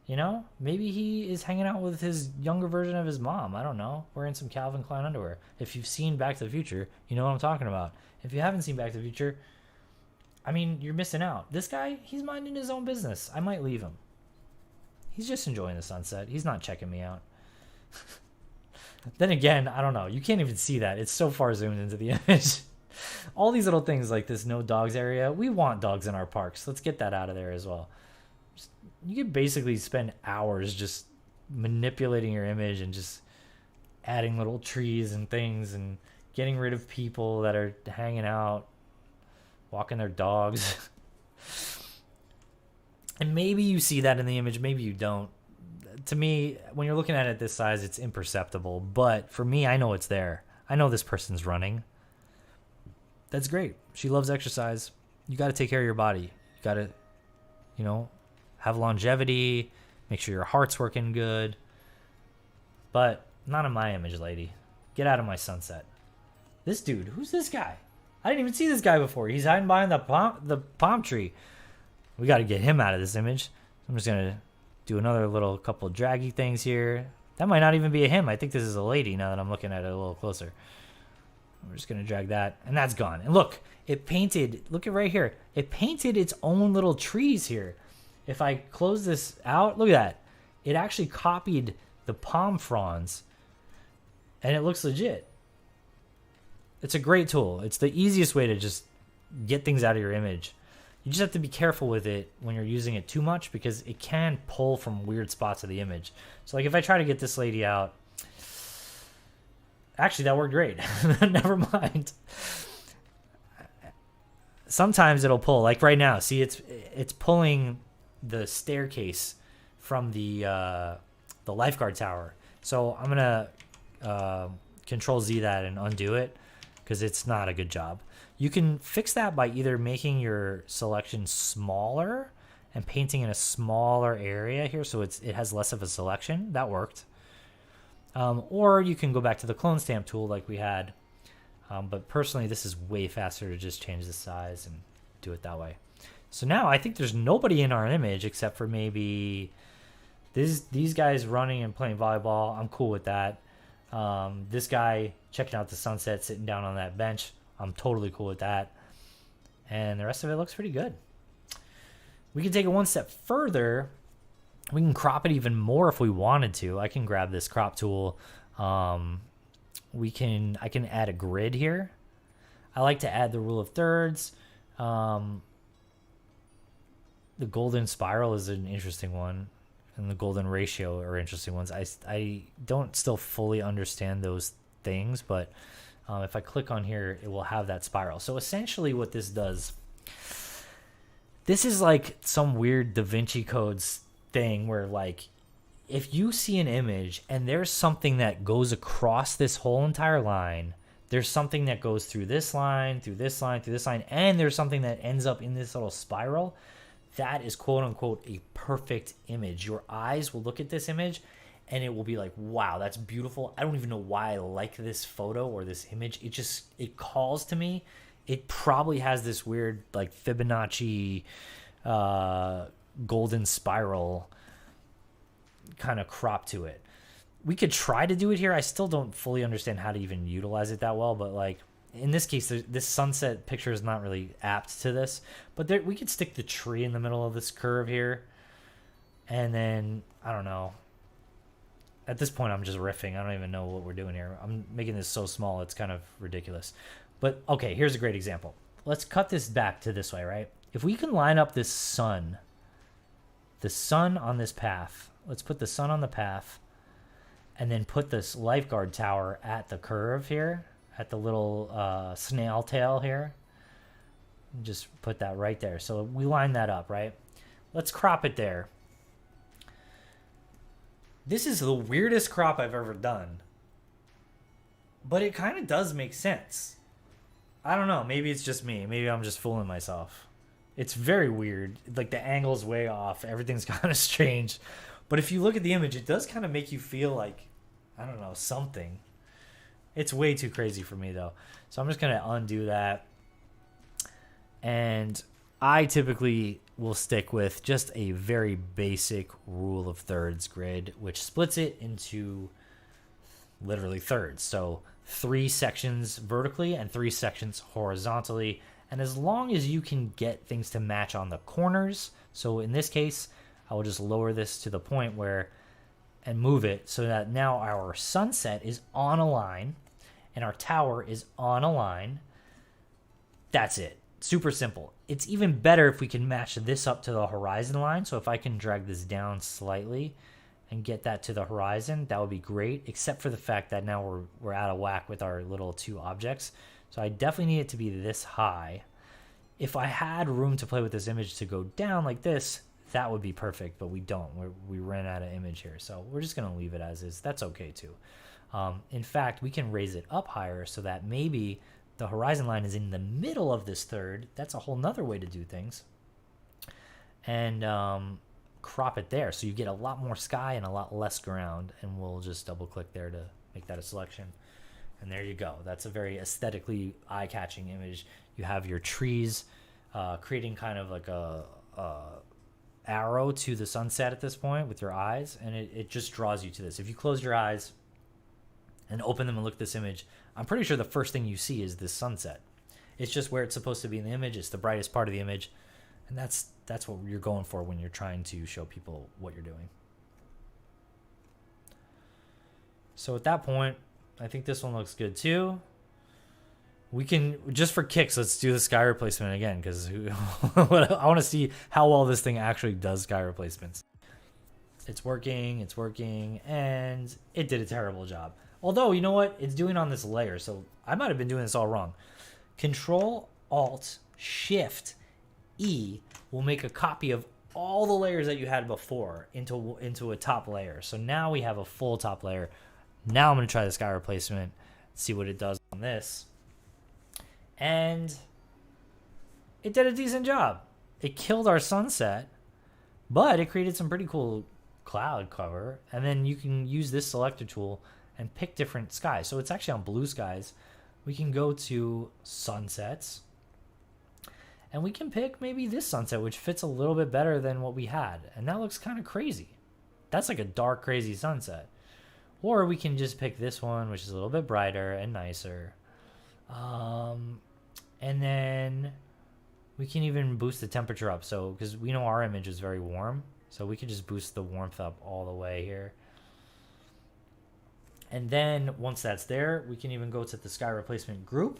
You know? Maybe he is hanging out with his younger version of his mom. I don't know. Wearing some Calvin Klein underwear. If you've seen Back to the Future, you know what I'm talking about. If you haven't seen Back to the Future, I mean, you're missing out. This guy, he's minding his own business. I might leave him. He's just enjoying the sunset. He's not checking me out. Then again, I don't know. You can't even see that. It's so far zoomed into the image. All these little things like this no dogs area. We want dogs in our parks. Let's get that out of there as well. You could basically spend hours just manipulating your image and just adding little trees and things and getting rid of people that are hanging out, walking their dogs. And maybe you see that in the image, maybe you don't. To me, when you're looking at it this size, it's imperceptible. But for me, I know it's there. I know this person's running. That's great. She loves exercise. You got to take care of your body. You got to, have longevity, make sure your heart's working good. But not in my image, lady. Get out of my sunset. This dude, who's this guy? I didn't even see this guy before. He's hiding behind the palm tree. We got to get him out of this image. I'm just going to do another little couple draggy things here. That might not even be a him. I think this is a lady now that I'm looking at it a little closer. We're just going to drag that, and that's gone. And look, it painted, look at right here. It painted its own little trees here. If I close this out, look at that. It actually copied the palm fronds, and it looks legit. It's a great tool. It's the easiest way to just get things out of your image. You just have to be careful with it when you're using it too much, because it can pull from weird spots of the image. So like if I try to get this lady out, actually that worked great. Never mind. Sometimes it'll pull, like right now. See, it's pulling the staircase from the lifeguard tower. So I'm gonna Control Z that and undo it, because it's not a good job. You can fix that by either making your selection smaller and painting in a smaller area here, so it has less of a selection. That worked. Or you can go back to the clone stamp tool like we had. But personally, this is way faster to just change the size and do it that way. So now I think there's nobody in our image except for maybe these guys running and playing volleyball. I'm cool with that. This guy checking out the sunset, sitting down on that bench. I'm totally cool with that. And the rest of it looks pretty good. We can take it one step further. We can crop it even more if we wanted to. I can grab this crop tool. I can add a grid here. I like to add the rule of thirds. The golden spiral is an interesting one, and the golden ratio are interesting ones. I don't still fully understand those things, but if I click on here, it will have that spiral. So essentially what this does, this is like some weird Da Vinci Codes thing where, like, if you see an image and there's something that goes across this whole entire line, there's something that goes through this line, through this line, through this line, and there's something that ends up in this little spiral, that is quote unquote a perfect image. Your eyes will look at this image and it will be like, wow, that's beautiful. I don't even know why I like this photo or this image. It calls to me. It probably has this weird like Fibonacci golden spiral kind of crop to it. We could try to do it here. I still don't fully understand how to even utilize it that well, but like in this case, this sunset picture is not really apt to this, but we could stick the tree in the middle of this curve here. And then, I don't know. At this point, I'm just riffing. I don't even know what we're doing here. I'm making this so small, it's kind of ridiculous. But okay, here's a great example. Let's cut this back to this way, right? If we can line up this sun, the sun on this path, let's put the sun on the path, and then put this lifeguard tower at the curve here, at the little snail tail here. Just put that right there. So we line that up, right? Let's crop it there. This is the weirdest crop I've ever done. But it kind of does make sense. I don't know. Maybe it's just me. Maybe I'm just fooling myself. It's very weird. Like the angle's way off. Everything's kind of strange. But if you look at the image, it does kind of make you feel like, I don't know, something. It's way too crazy for me though. So I'm just going to undo that. And I typically will stick with just a very basic rule of thirds grid, which splits it into literally thirds. So 3 sections vertically and 3 sections horizontally. And as long as you can get things to match on the corners, so in this case, I will just lower this to the point where, and move it so that now our sunset is on a line and our tower is on a line. That's it. Super simple. It's even better if we can match this up to the horizon line. So if I can drag this down slightly and get that to the horizon, that would be great, except for the fact that now we're out of whack with our little 2 objects. So I definitely need it to be this high. If I had room to play with this image to go down like this, that would be perfect, but we don't. We ran out of image here. So we're just going to leave it as is. That's okay too. In fact, we can raise it up higher so that maybe the horizon line is in the middle of this third. That's a whole nother way to do things. And crop it there so you get a lot more sky and a lot less ground. And we'll just double click there to make that a selection. And there you go. That's a very aesthetically eye-catching image. You have your trees creating kind of like a arrow to the sunset at this point with your eyes. And it just draws you to this. If you close your eyes and open them and look at this image, I'm pretty sure the first thing you see is this sunset. It's just where it's supposed to be in the image. It's the brightest part of the image. And that's what you're going for when you're trying to show people what you're doing. So at that point, I think this one looks good too. We can, just for kicks, let's do the sky replacement again, because I want to see how well this thing actually does sky replacements. It's working, and it did a terrible job. Although, you know what? It's doing on this layer, so I might have been doing this all wrong. Control, Alt, Shift, E will make a copy of all the layers that you had before into a top layer. So now we have a full top layer. Now I'm going to try the sky replacement, see what it does on this. And it did a decent job. It killed our sunset, but it created some pretty cool cloud cover. And then you can use this selector tool and pick different skies. So it's actually on blue skies. We can go to sunsets. And we can pick maybe this sunset, which fits a little bit better than what we had. And that looks kind of crazy. That's like a dark, crazy sunset. Or we can just pick this one, which is a little bit brighter and nicer. And then we can even boost the temperature up. So, because we know our image is very warm. So we can just boost the warmth up all the way here. And then once that's there, we can even go to the sky replacement group,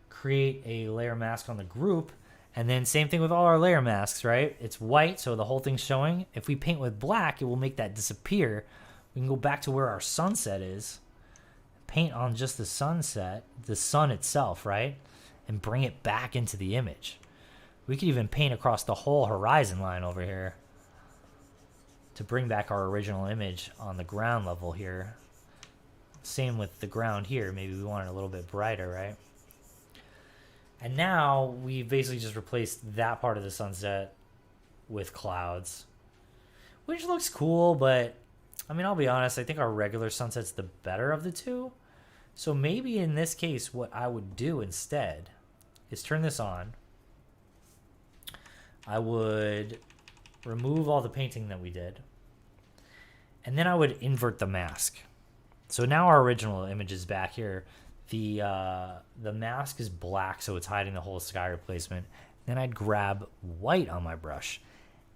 create a layer mask on the group. And then same thing with all our layer masks, right? It's white, so the whole thing's showing. If we paint with black, it will make that disappear. We can go back to where our sunset is, paint on just the sunset, the sun itself, right? And bring it back into the image. We could even paint across the whole horizon line over here to bring back our original image on the ground level here. Same with the ground here. Maybe we want it a little bit brighter, right? And now we basically just replaced that part of the sunset with clouds, which looks cool, but I mean, I'll be honest, I think our regular sunset's the better of the two. So maybe in this case, what I would do instead is turn this on. I would remove all the painting that we did. And then I would invert the mask. So now our original image is back here. The mask is black, so it's hiding the whole sky replacement. Then I'd grab white on my brush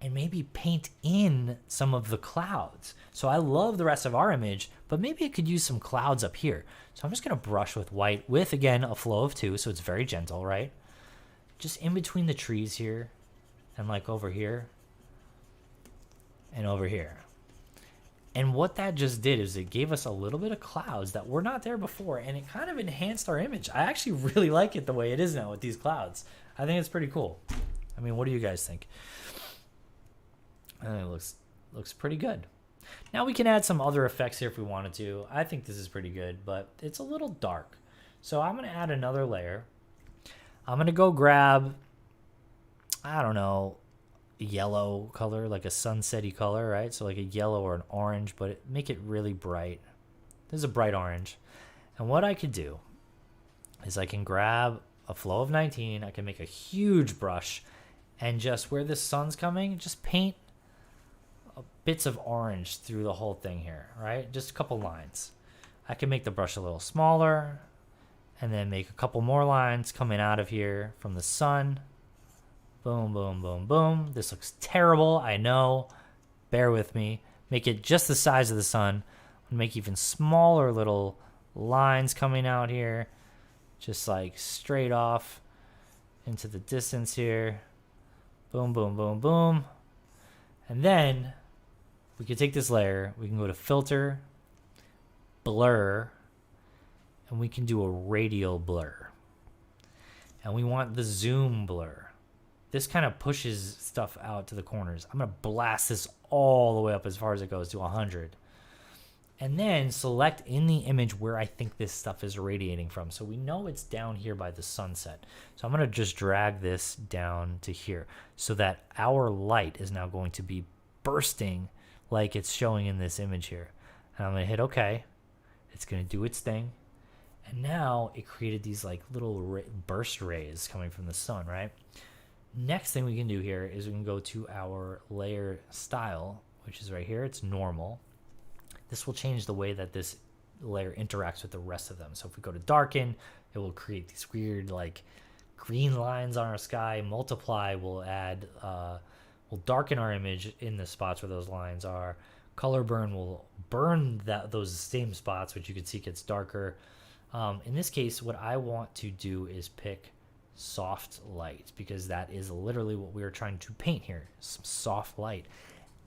and maybe paint in some of the clouds. So I love the rest of our image, but maybe it could use some clouds up here. So I'm just going to brush with white with, again, a flow of 2, so it's very gentle, right? Just in between the trees here, and like over here, and over here. And what that just did is it gave us a little bit of clouds that were not there before, and it kind of enhanced our image. I actually really like it the way it is now with these clouds. I think it's pretty cool. I mean, what do you guys think? I think it looks pretty good. Now we can add some other effects here if we wanted to. I think this is pretty good, but it's a little dark. So I'm going to add another layer. I'm going to go grab, I don't know, yellow color, like a sunsetty color, right? So like a yellow or an orange, but make it really bright. This is a bright orange. And what I could do is I can grab a flow of 19. I can make a huge brush and just where the sun's coming, just paint bits of orange through the whole thing here, right? Just a couple lines. I can make the brush a little smaller and then make a couple more lines coming out of here from the sun. Boom, boom, boom, boom. This looks terrible, I know. Bear with me. Make it just the size of the sun. Make even smaller little lines coming out here. Just like straight off into the distance here. Boom, boom, boom, boom. And then we can take this layer. We can go to Filter, Blur, and we can do a radial blur. And we want the zoom blur. This kind of pushes stuff out to the corners. I'm going to blast this all the way up as far as it goes to 100. And then select in the image where I think this stuff is radiating from. So we know it's down here by the sunset. So I'm going to just drag this down to here so that our light is now going to be bursting like it's showing in this image here. And I'm going to hit OK. It's going to do its thing. And now it created these like little burst rays coming from the sun, right? Next thing we can do here is we can go to our layer style, which is right here. It's normal. This will change the way that this layer interacts with the rest of them. So if we go to darken, it will create these weird like green lines on our sky. Multiply will add, will darken our image in the spots where those lines are. Color burn will burn those same spots, which you can see gets darker. In this case, what I want to do is pick soft light because that is literally what we are trying to paint here, some soft light.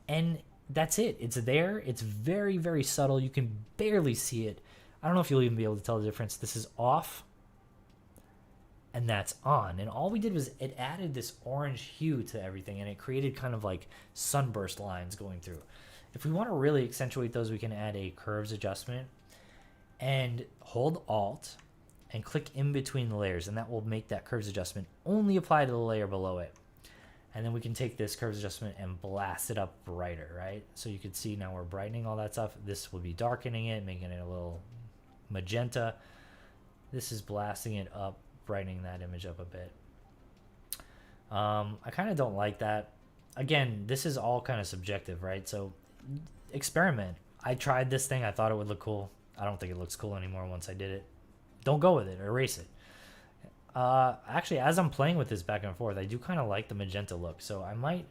And that's it. It's there. It's very, very subtle. You can barely see it. I don't know if you'll even be able to tell the difference. This is off and that's on. And all we did was it added this orange hue to everything and it created kind of like sunburst lines going through. If we want to really accentuate those, we can add a curves adjustment and hold Alt and click in between the layers, and that will make that curves adjustment only apply to the layer below it. And then we can take this curves adjustment and blast it up brighter, right? So you can see now we're brightening all that stuff. This will be darkening it, making it a little magenta. This is blasting it up, brightening that image up a bit. I kind of don't like that. Again, this is all kind of subjective, right? So experiment. I tried this thing. I thought it would look cool. I don't think it looks cool anymore once I did it. Don't go with it. Erase it. Actually, as I'm playing with this back and forth, I do kind of like the magenta look. So I might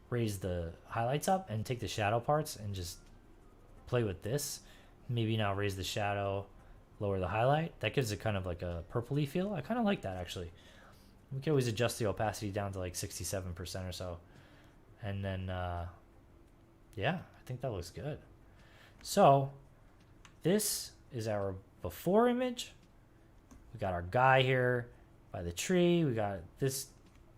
raise the highlights up and take the shadow parts and just play with this. Maybe now raise the shadow, lower the highlight. That gives it kind of like a purpley feel. I kind of like that, actually. We can always adjust the opacity down to like 67% or so. And then, yeah, I think that looks good. So this is our before image. We got our guy here by the tree. We got this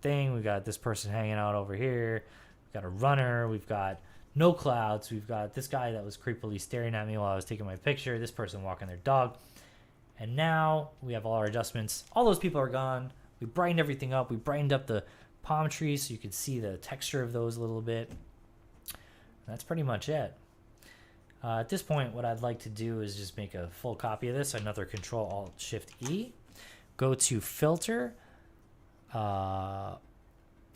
thing. We got this person hanging out over here. We got a runner. We've got no clouds. We've got this guy that was creepily staring at me while I was taking my picture. This person walking their dog. And now we have all our adjustments. All those people are gone. We brightened everything up. We brightened up the palm trees so you could see the texture of those a little bit. And that's pretty much it. At this point, what I'd like to do is just make a full copy of this. Another Control-Alt-Shift-E. Go to Filter,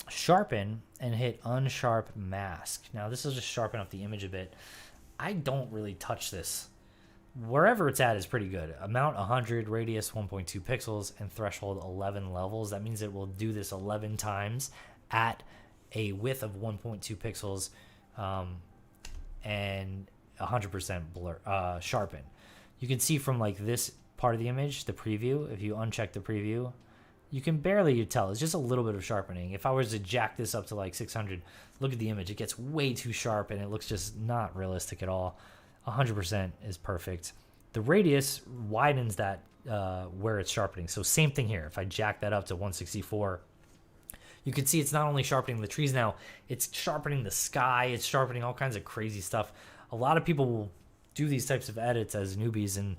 Sharpen, and hit Unsharp Mask. Now, this will just sharpen up the image a bit. I don't really touch this. Wherever it's at is pretty good. Amount 100, radius 1.2 pixels, and threshold 11 levels. That means it will do this 11 times at a width of 1.2 pixels, and 100% blur sharpen. You can see from like this part of the image, the preview, if you uncheck the preview, you can barely tell. It's just a little bit of sharpening. If I was to jack this up to like 600, look at the image. It gets way too sharp and it looks just not realistic at all. 100% is perfect. The radius widens that where it's sharpening. So same thing here. If I jack that up to 164, you can see it's not only sharpening the trees now, it's sharpening the sky. It's sharpening all kinds of crazy stuff. A lot of people will do these types of edits as newbies, and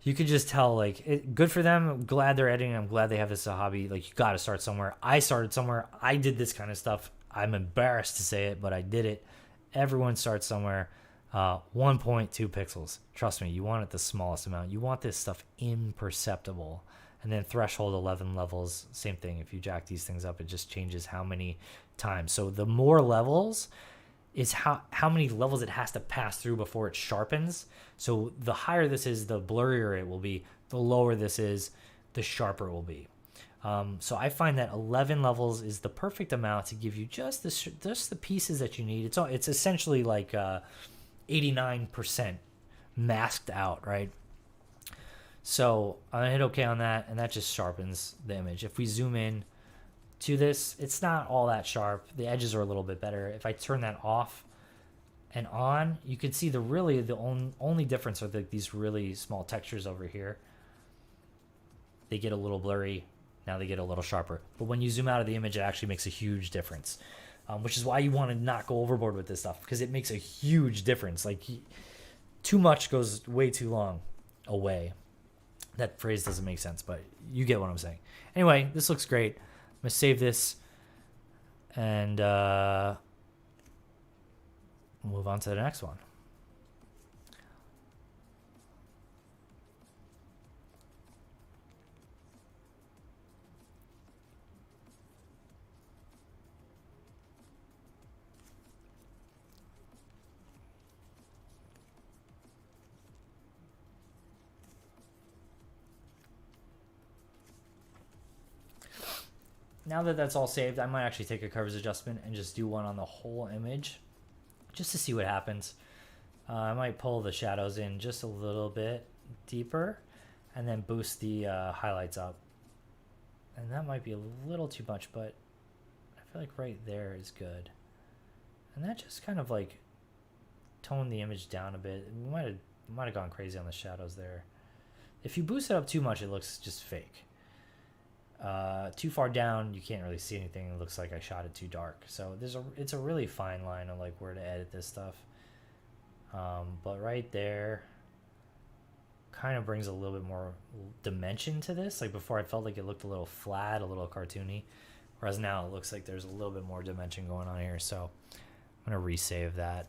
you could just tell, like, good for them. I'm glad they're editing. I'm glad they have this as a hobby. Like, you got to start somewhere. I started somewhere. I did this kind of stuff. I'm embarrassed to say it, but I did it. Everyone starts somewhere. 1.2 pixels. Trust me, you want it the smallest amount. You want this stuff imperceptible. And then threshold 11 levels, same thing. If you jack these things up, it just changes how many times. So the more levels is how many levels it has to pass through before it sharpens. So the higher this is, the blurrier it will be. The lower this is, the sharper it will be. So I find that 11 levels is the perfect amount to give you just the pieces that you need. It's essentially like 89% masked out, right? So I'm gonna hit OK on that, and that just sharpens the image. If we zoom in to this, it's not all that sharp. The edges are a little bit better. If I turn that off and on, you can see the only difference are these really small textures over here. They get a little blurry. Now they get a little sharper. But when you zoom out of the image, it actually makes a huge difference, which is why you want to not go overboard with this stuff, because it makes a huge difference. Like, too much goes way too long away. That phrase doesn't make sense, but you get what I'm saying. Anyway, this looks great. I'm going to save this and move on to the next one. Now that that's all saved, I might actually take a coverage adjustment and just do one on the whole image just to see what happens. I might pull the shadows in just a little bit deeper and then boost the highlights up. And that might be a little too much, but I feel like right there is good. And that just kind of like toned the image down a bit. We might have gone crazy on the shadows there. If you boost it up too much, it looks just fake. Too far down, you can't really see anything. It looks like I shot it too dark. So it's a really fine line of like where to edit this stuff. But right there kind of brings a little bit more dimension to this. Like before, I felt like it looked a little flat, a little cartoony, whereas now it looks like there's a little bit more dimension going on here. So I'm gonna resave that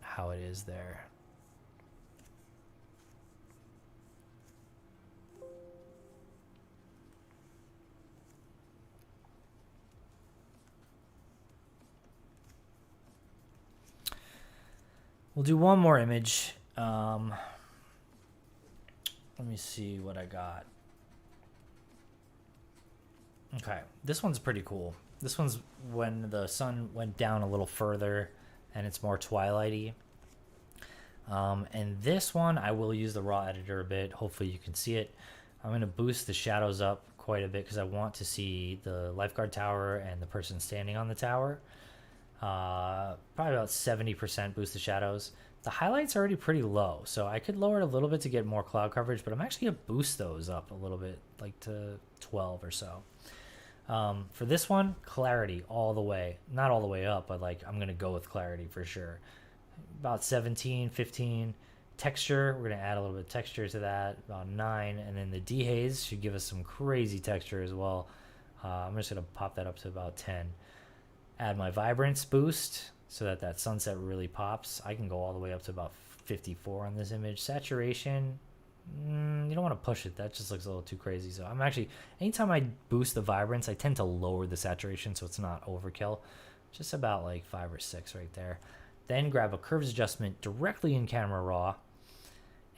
how it is there. We'll do one more image. Let me see what I got. Okay, this one's pretty cool. This one's when the sun went down a little further and it's more twilighty. And this one, I will use the raw editor a bit. Hopefully you can see it. I'm going to boost the shadows up quite a bit because I want to see the lifeguard tower and the person standing on the tower. Probably about 70% boost the shadows. The highlights are already pretty low, so I could lower it a little bit to get more cloud coverage, but I'm actually going to boost those up a little bit, like to 12 or so. For this one, clarity all the way. Not all the way up, but like I'm going to go with clarity for sure. About 17, 15. Texture, we're going to add a little bit of texture to that, about 9. And then the dehaze should give us some crazy texture as well. I'm just going to pop that up to about 10. Add my vibrance boost so that sunset really pops. I can go all the way up to about 54 on this image. Saturation, you don't want to push it. That just looks a little too crazy. So I'm actually, anytime I boost the vibrance, I tend to lower the saturation so it's not overkill. Just about like 5 or 6 right there. Then grab a curves adjustment directly in Camera Raw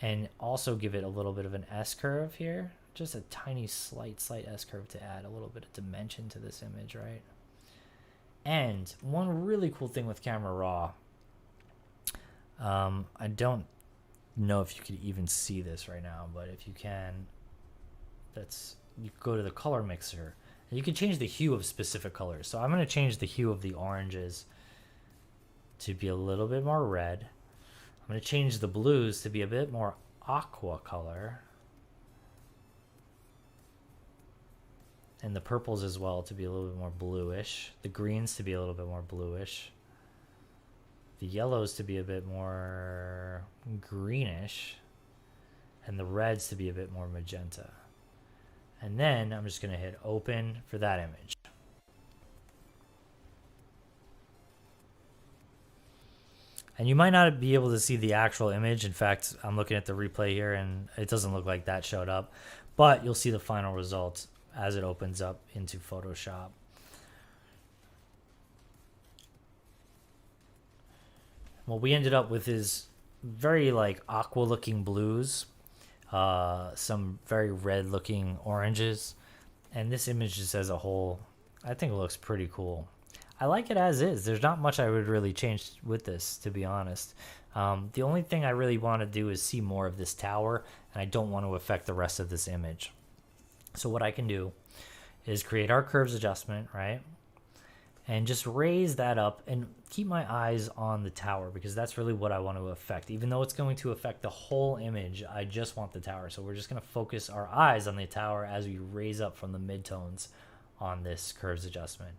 and also give it a little bit of an S-curve here. Just a tiny slight S-curve to add a little bit of dimension to this image, right? And one really cool thing with Camera Raw, I don't know if you could even see this right now, but if you can, you go to the color mixer and you can change the hue of specific colors. So I'm going to change the hue of the oranges to be a little bit more red. I'm going to change the blues to be a bit more aqua color, and the purples as well to be a little bit more bluish, the greens to be a little bit more bluish, the yellows to be a bit more greenish, and the reds to be a bit more magenta. And then I'm just going to hit open for that image. And you might not be able to see the actual image. In fact, I'm looking at the replay here and it doesn't look like that showed up, but you'll see the final result as it opens up into Photoshop. What we ended up with is very like aqua looking blues, some very red looking oranges, and this image just as a whole, I think it looks pretty cool. I like it as is. There's not much I would really change with this, to be honest. The only thing I really want to do is see more of this tower, and I don't want to affect the rest of this image. So what I can do is create our curves adjustment, right? And just raise that up and keep my eyes on the tower, because that's really what I want to affect. Even though it's going to affect the whole image, I just want the tower. So we're just going to focus our eyes on the tower as we raise up from the midtones on this curves adjustment.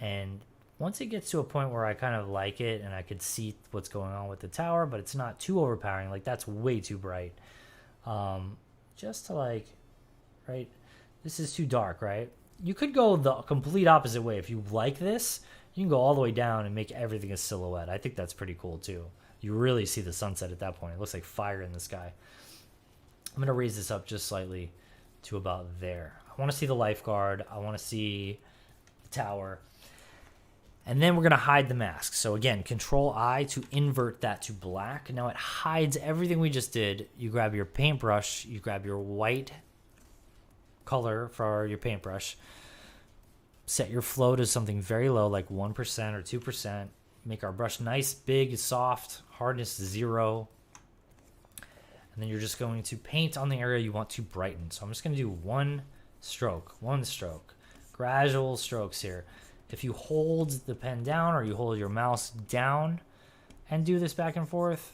And once it gets to a point where I kind of like it and I could see what's going on with the tower, but it's not too overpowering, like that's way too bright. Just to like, right, this is too dark, right? You could go the complete opposite way. If you like this, you can go all the way down and make everything a silhouette. I think that's pretty cool too. You really see the sunset at that point. It looks like fire in the sky. I'm going to raise this up just slightly to about there. I want to see the lifeguard. I want to see the tower. And then we're going to hide the mask. So again, Control I to invert that to black. Now it hides everything we just did. You grab your paintbrush, you grab your white color for your paintbrush, set your flow to something very low, like 1% or 2%. Make our brush nice, big, soft, hardness 0. And then you're just going to paint on the area you want to brighten. So I'm just going to do one stroke, gradual strokes here. If you hold the pen down or you hold your mouse down and do this back and forth,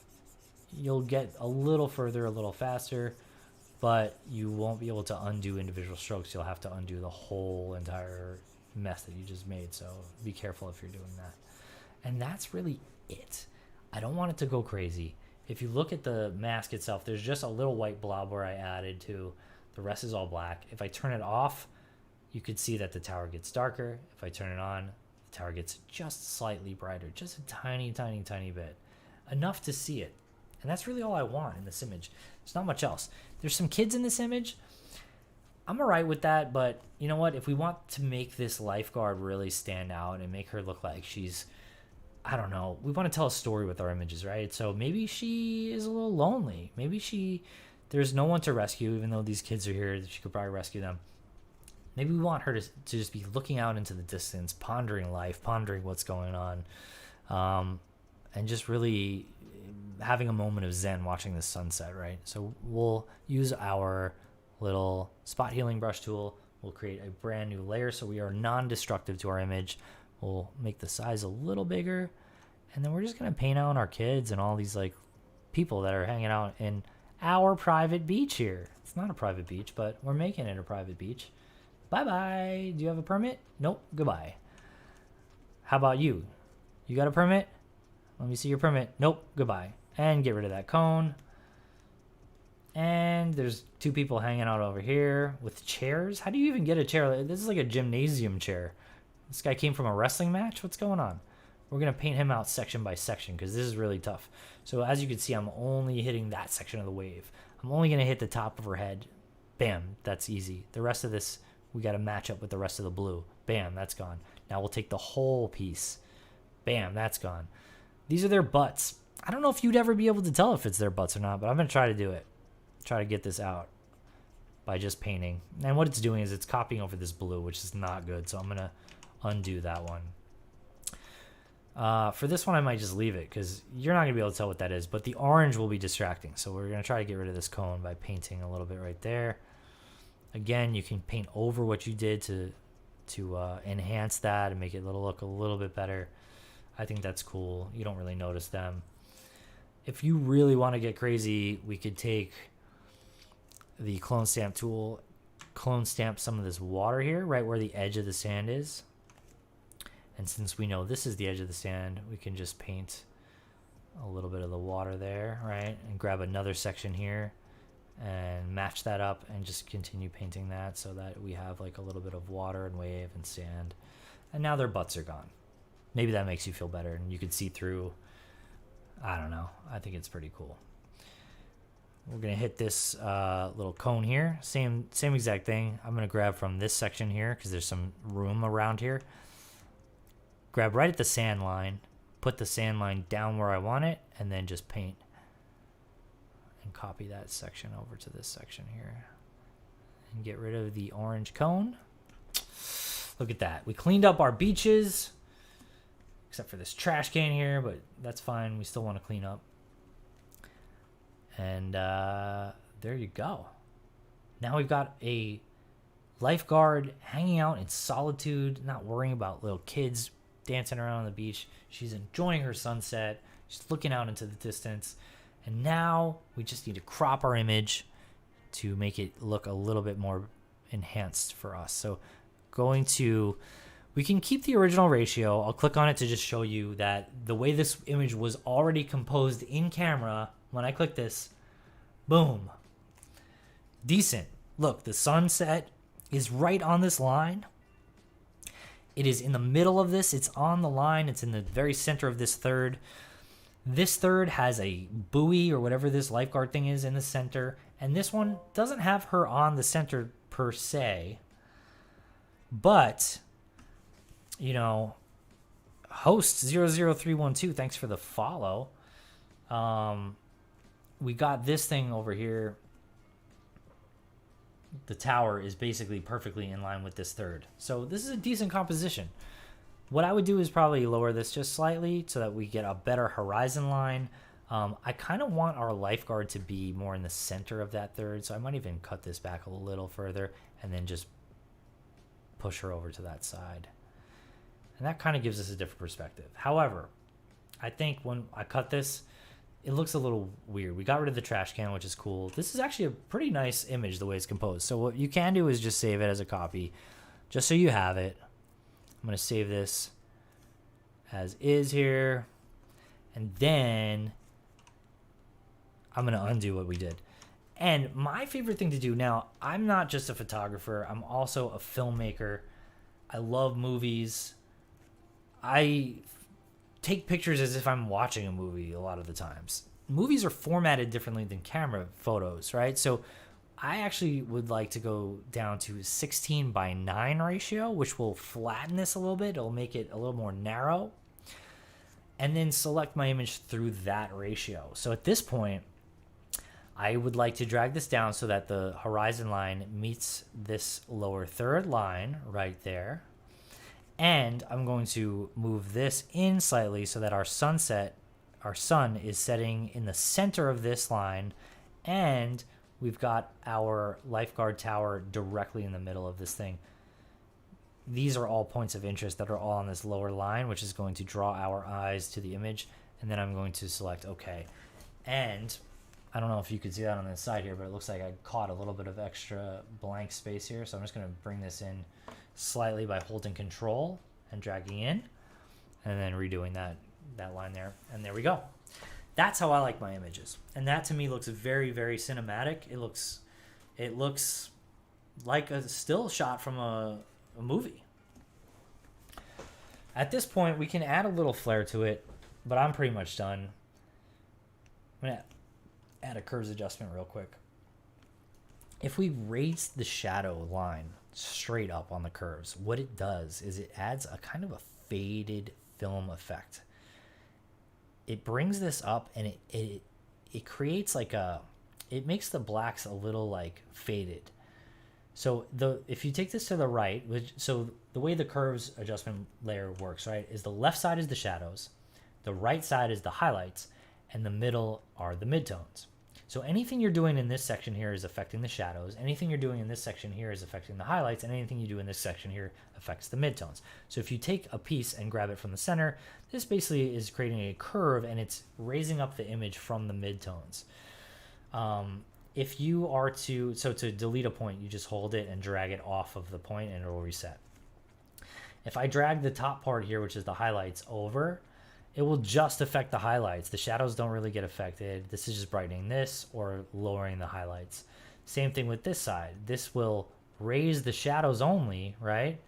you'll get a little further, a little faster, but you won't be able to undo individual strokes. You'll have to undo the whole entire mess that you just made. So be careful if you're doing that. And that's really it. I don't want it to go crazy. If you look at the mask itself, there's just a little white blob where I added to. The rest is all black. If I turn it off, you could see that the tower gets darker. If I turn it on, the tower gets just slightly brighter, just a tiny, tiny, tiny bit. Enough to see it. And that's really all I want in this image. There's not much else. There's some kids in this image. I'm all right with that, but you know what? If we want to make this lifeguard really stand out and make her look like she's, I don't know, we want to tell a story with our images, right? So maybe she is a little lonely. Maybe there's no one to rescue, even though these kids are here. She could probably rescue them. Maybe we want her to just be looking out into the distance, pondering life, pondering what's going on, and just really having a moment of zen watching the sunset, right? So we'll use our little spot healing brush tool. We'll create a brand new layer so we are non-destructive to our image. We'll make the size a little bigger, and then we're just going to paint out our kids and all these like people that are hanging out in our private beach here. It's not a private beach, but we're making it a private beach. Bye-bye. Do you have a permit? Nope. Goodbye. How about you? You got a permit? Let me see your permit. Nope. Goodbye. And get rid of that cone. And there's two people hanging out over here with chairs. How do you even get a chair? This is like a gymnasium chair. This guy came from a wrestling match? What's going on? We're going to paint him out section by section because this is really tough. So as you can see, I'm only hitting that section of the wave. I'm only going to hit the top of her head. Bam. That's easy. The rest of this, we got to match up with the rest of the blue. Bam. That's gone. Now we'll take the whole piece. Bam. That's gone. These are their butts. I don't know if you'd ever be able to tell if it's their butts or not, but I'm going to try to do it. Try to get this out by just painting. And what it's doing is it's copying over this blue, which is not good. So I'm going to undo that one. For this one, I might just leave it because you're not going to be able to tell what that is, but the orange will be distracting. So we're going to try to get rid of this cone by painting a little bit right there. Again, you can paint over what you did to enhance that and make it look a little bit better. I think that's cool. You don't really notice them. If you really want to get crazy, we could take the clone stamp tool, clone stamp some of this water here, right where the edge of the sand is. And since we know this is the edge of the sand, we can just paint a little bit of the water there, right? And grab another section here and match that up and just continue painting that so that we have like a little bit of water and wave and sand. And now their butts are gone. Maybe that makes you feel better and you can see through. I don't know. I think it's pretty cool. We're going to hit this little cone here. Same exact thing. I'm going to grab from this section here because there's some room around here. Grab right at the sand line. Put the sand line down where I want it. And then just paint. And copy that section over to this section here. And get rid of the orange cone. Look at that. We cleaned up our beaches. Except for this trash can here. But that's fine. We still want to clean up. And there you go. Now we've got a lifeguard hanging out in solitude, not worrying about little kids dancing around on the beach. She's enjoying her sunset. She's looking out into the distance. And now we just need to crop our image to make it look a little bit more enhanced for us. So we can keep the original ratio. I'll click on it to just show you that the way this image was already composed in camera. When I click this, boom, decent. Look, the sunset is right on this line. It is in the middle of this. It's on the line. It's in the very center of this third. This third has a buoy or whatever this lifeguard thing is in the center. And this one doesn't have her on the center per se. But, you know, host 00312, thanks for the follow. We got this thing over here. The tower is basically perfectly in line with this third. So this is a decent composition. What I would do is probably lower this just slightly so that we get a better horizon line. I kind of want our lifeguard to be more in the center of that third. So I might even cut this back a little further and then just push her over to that side. And that kind of gives us a different perspective. However, I think when I cut this, it looks a little weird. We got rid of the trash can, which is cool. This is actually a pretty nice image the way it's composed. So what you can do is just save it as a copy, just so you have it. I'm going to save this as is here. And then I'm going to undo what we did. And my favorite thing to do now, I'm not just a photographer. I'm also a filmmaker. I love movies. I take pictures as if I'm watching a movie a lot of the times. Movies are formatted differently than camera photos, right? So I actually would like to go down to 16:9 ratio, which will flatten this a little bit. It'll make it a little more narrow. And then select my image through that ratio. So at this point, I would like to drag this down so that the horizon line meets this lower third line right there. And I'm going to move this in slightly so that our sun is setting in the center of this line. And we've got our lifeguard tower directly in the middle of this thing. These are all points of interest that are all on this lower line, which is going to draw our eyes to the image. And then I'm going to select OK. And I don't know if you could see that on the side here, but it looks like I caught a little bit of extra blank space here. So I'm just going to bring this in slightly by holding control and dragging in and then redoing that line there. And there we go. That's how I like my images. And that to me looks very, very cinematic. It looks like a still shot from a movie. At this point, we can add a little flair to it, but I'm pretty much done. I'm going to add a curves adjustment real quick. If we raise the shadow line straight up on the curves, what it does is it adds a kind of a faded film effect. It brings this up and it creates like it makes the blacks a little like faded. So if you take this to the right, so the way the curves adjustment layer works, right, is the left side is the shadows, the right side is the highlights, and the middle are the midtones. So anything you're doing in this section here is affecting the shadows. Anything you're doing in this section here is affecting the highlights, and anything you do in this section here affects the midtones. So if you take a piece and grab it from the center, this basically is creating a curve, and it's raising up the image from the midtones. If you are to delete a point, you just hold it and drag it off of the point, and it will reset. If I drag the top part here, which is the highlights, over, it will just affect the highlights. The shadows don't really get affected. This is just brightening this or lowering the highlights. Same thing with this side. This will raise the shadows only, right?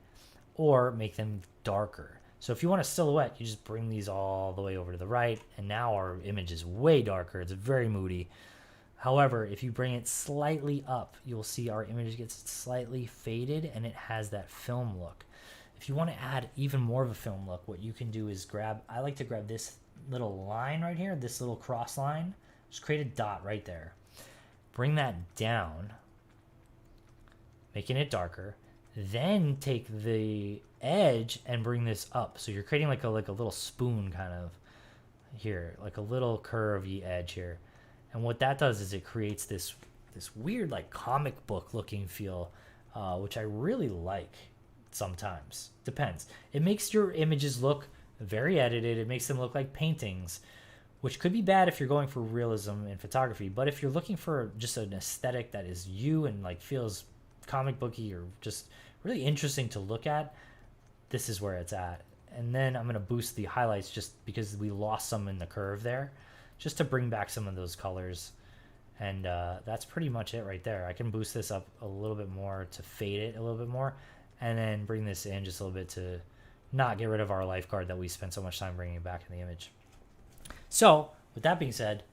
Or make them darker. So if you want a silhouette, you just bring these all the way over to the right, and now our image is way darker. It's very moody. However, if you bring it slightly up, you'll see our image gets slightly faded, and it has that film look. If you want to add even more of a film look, what you can do is I like to grab this little line right here, this little cross line, just create a dot right there. Bring that down, making it darker. Then take the edge and bring this up. So you're creating like a little spoon kind of here, like a little curvy edge here. And what that does is it creates this weird like comic book looking feel, which I really like. Sometimes depends. It makes your images look very edited. It makes them look like paintings, which could be bad if you're going for realism in photography. But if you're looking for just an aesthetic that is you and like feels comic booky or just really interesting to look at, this is where it's at. And then I'm going to boost the highlights just because we lost some in the curve there, just to bring back some of those colors. And that's pretty much it right there. I can boost this up a little bit more to fade it a little bit more, and then bring this in just a little bit to not get rid of our lifeguard that we spent so much time bringing back in the image. So with that being said,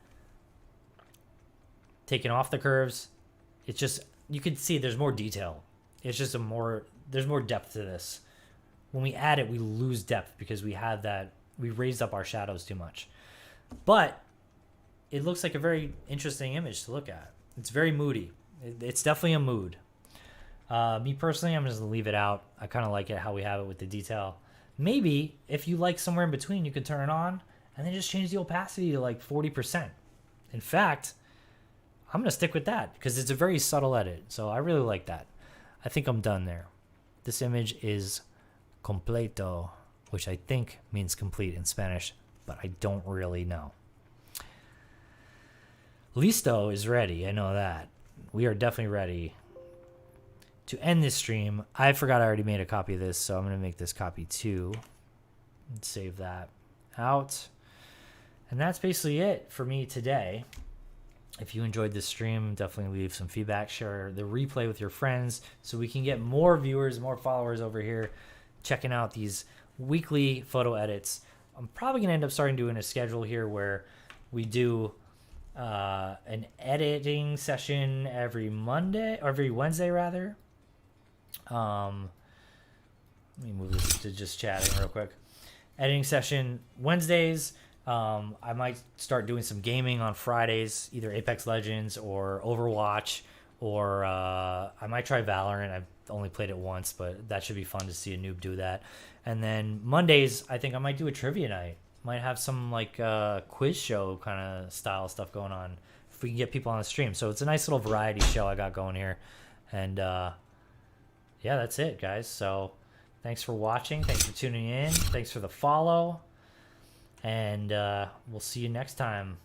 taking off the curves, it's just, you can see there's more detail. It's just there's more depth to this. When we add it, we lose depth because we raised up our shadows too much. But it looks like a very interesting image to look at. It's very moody. It's definitely a mood. Me personally, I'm just gonna leave it out. I kind of like it how we have it with the detail. Maybe if you like somewhere in between, you could turn it on and then just change the opacity to like 40%. In fact, I'm gonna stick with that because it's a very subtle edit. So I really like that. I think I'm done there. This image is completo, which I think means complete in Spanish, but I don't really know. Listo is ready. I know that. We are definitely ready to end this stream. I forgot I already made a copy of this, so I'm going to make this copy too and save that out. And that's basically it for me today. If you enjoyed this stream, definitely leave some feedback. Share the replay with your friends so we can get more viewers, more followers over here checking out these weekly photo edits. I'm probably going to end up starting doing a schedule here where we do an editing session every Monday, or every Wednesday rather. Let me move this to just chatting real quick. Editing session Wednesdays. I might start doing some gaming on Fridays, either Apex Legends or Overwatch, or I might try Valorant. I've only played it once, but that should be fun to see a noob do that. And then Mondays, I think I might do a trivia night. Might have some like quiz show kind of style stuff going on if we can get people on the stream. So it's a nice little variety show I got going here. And yeah, that's it, guys. So thanks for watching. Thanks for tuning in. Thanks for the follow. And we'll see you next time.